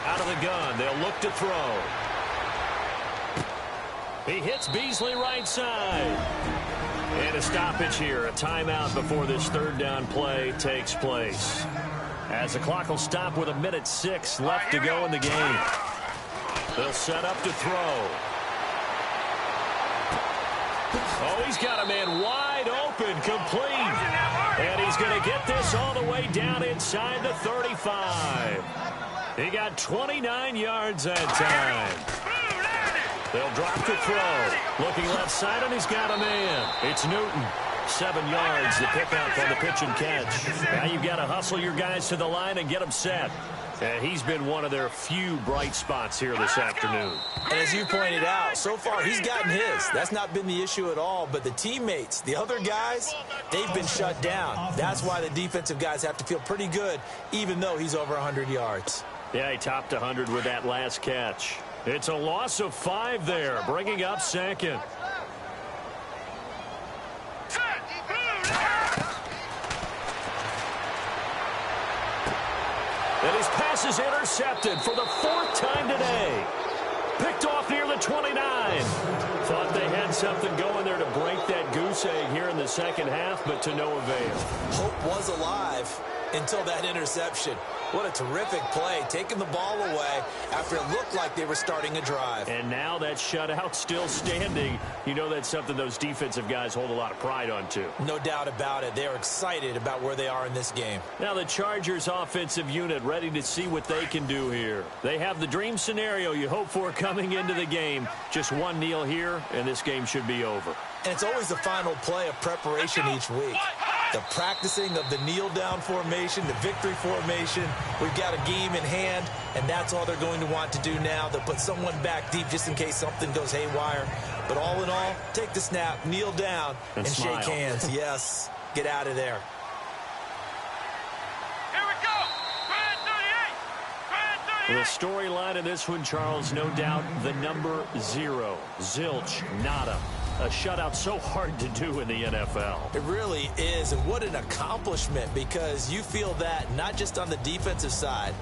Out of the gun, they'll look to throw. He hits Beasley right side. And a stoppage here, a timeout before this third down play takes place. As the clock will stop with 1:06 left to go in the game. They'll set up to throw. Oh, he's got a man wide open, complete. And he's going to get this all the way down inside the 35. He got 29 yards that time. They'll drop to throw. Looking left side, and he's got a man. It's Newton. 7 yards, the pickup on the pitch and catch. Now you've got to hustle your guys to the line and get them set. And he's been one of their few bright spots here this afternoon. And as you pointed out, so far he's gotten his. That's not been the issue at all. But the teammates, the other guys, they've been shut down. That's why the defensive guys have to feel pretty good, even though he's over 100 yards. Yeah, he topped 100 with that last catch. It's a loss of 5 there, bringing up second. And his pass is intercepted for the 4th time today. Picked off near the 29. Thought they had something going there to break that goose egg here in the second half, but to no avail. Hope was alive until that interception. What a terrific play, taking the ball away after it looked like they were starting a drive. And now that shutout still standing. You know that's something those defensive guys hold a lot of pride on, too. No doubt about it. They're excited about where they are in this game. Now the Chargers offensive unit ready to see what they can do here. They have the dream scenario you hope for coming into the game. Just one kneel here, and this game should be over. And it's always the final play of preparation each week. The practicing of the kneel-down formation, the victory formation. We've got a game in hand, and that's all they're going to want to do now. They'll put someone back deep just in case something goes haywire. But all in all, take the snap, kneel down, and shake hands. Yes, get out of there. Here we go. The storyline of this one, Charles, no doubt the number 0. Zilch, nada. A shutout so hard to do in the NFL. It really is, and what an accomplishment, because you feel that not just on the defensive side,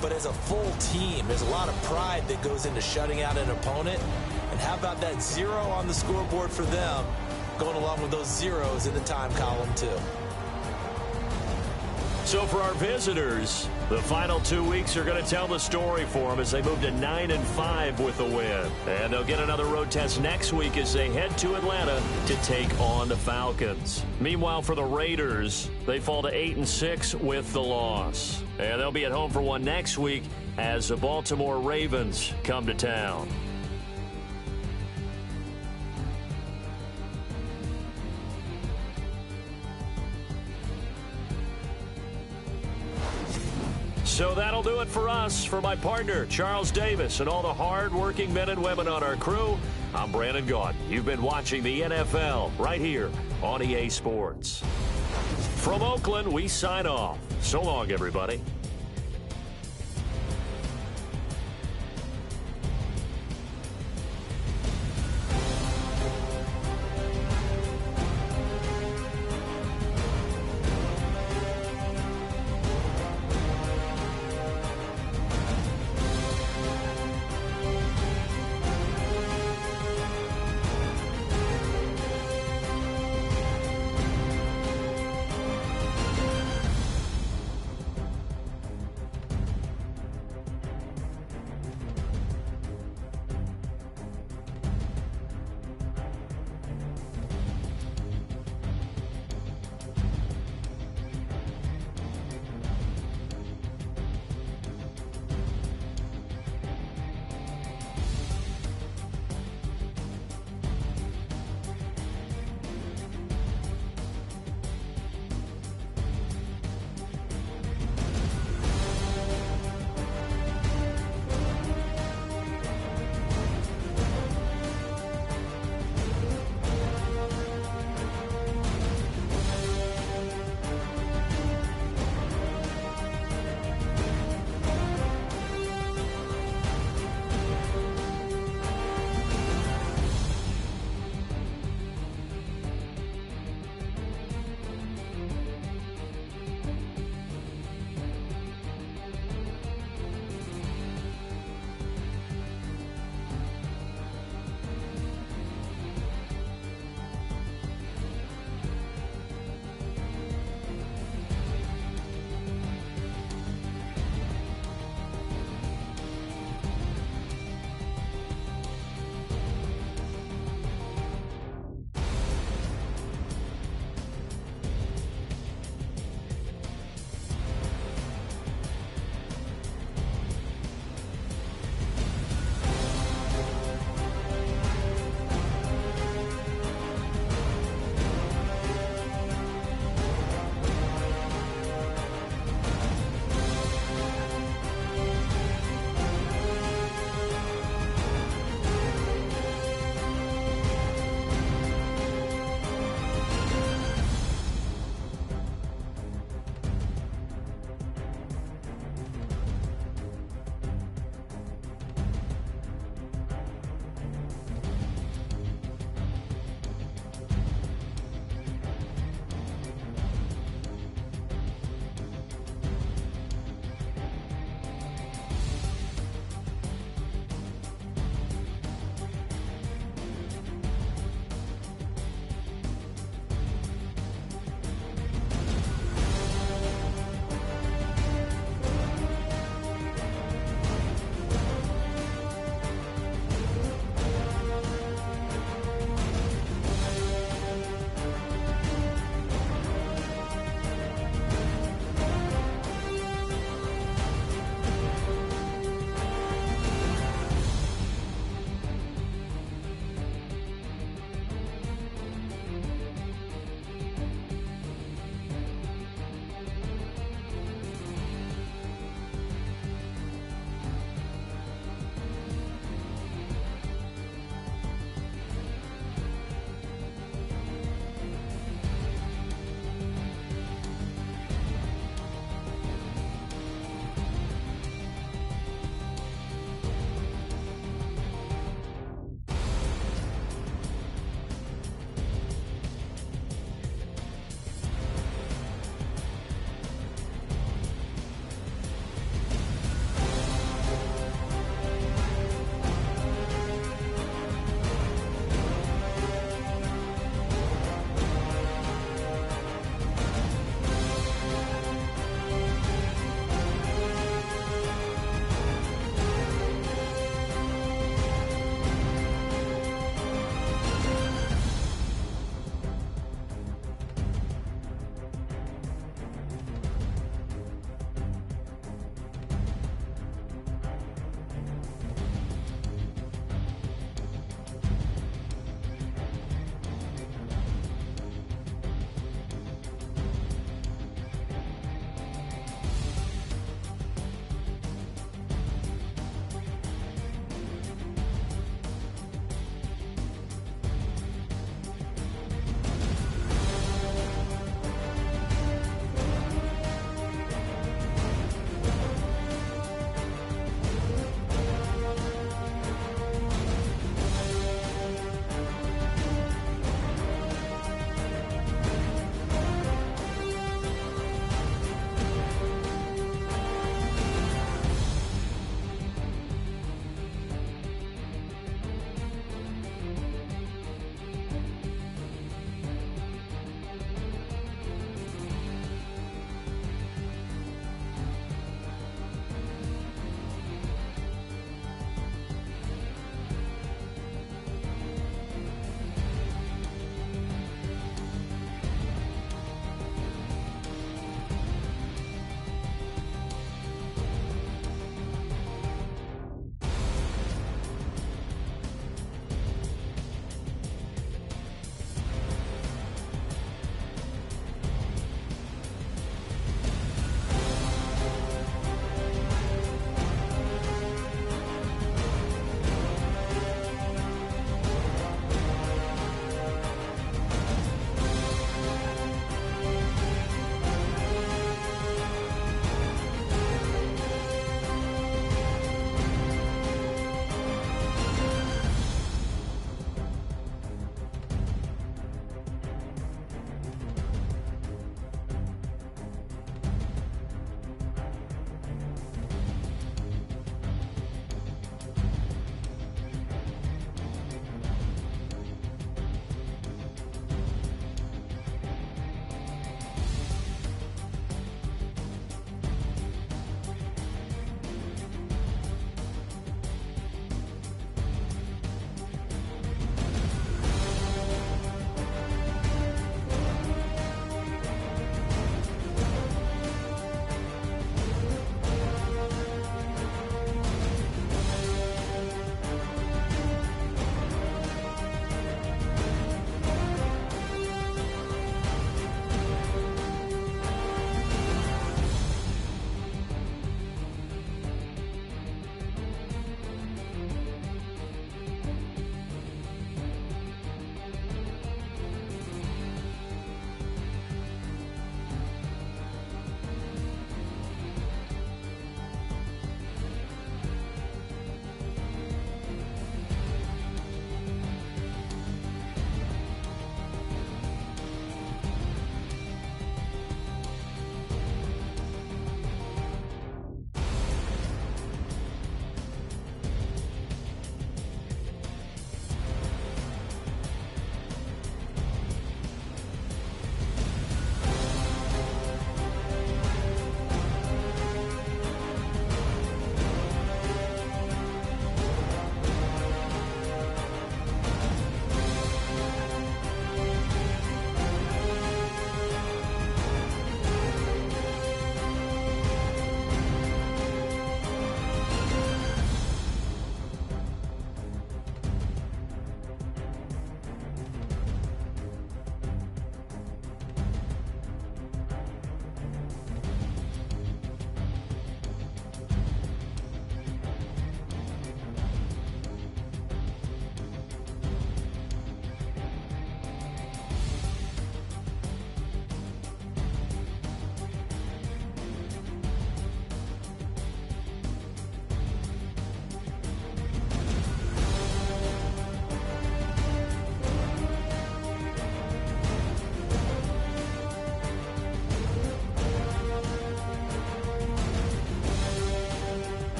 but as a full team. There's a lot of pride that goes into shutting out an opponent. And how about that 0 on the scoreboard for them, going along with those zeros in the time column, too. So for our visitors, the final 2 weeks are going to tell the story for them as they move to 9-5 with a win. And they'll get another road test next week as they head to Atlanta to take on the Falcons. Meanwhile, for the Raiders, they fall to 8-6 with the loss. And they'll be at home for one next week as the Baltimore Ravens come to town. So that'll do it for us. For my partner, Charles Davis, and all the hard-working men and women on our crew, I'm Brandon Gaudin. You've been watching the NFL right here on EA Sports. From Oakland, we sign off. So long, everybody.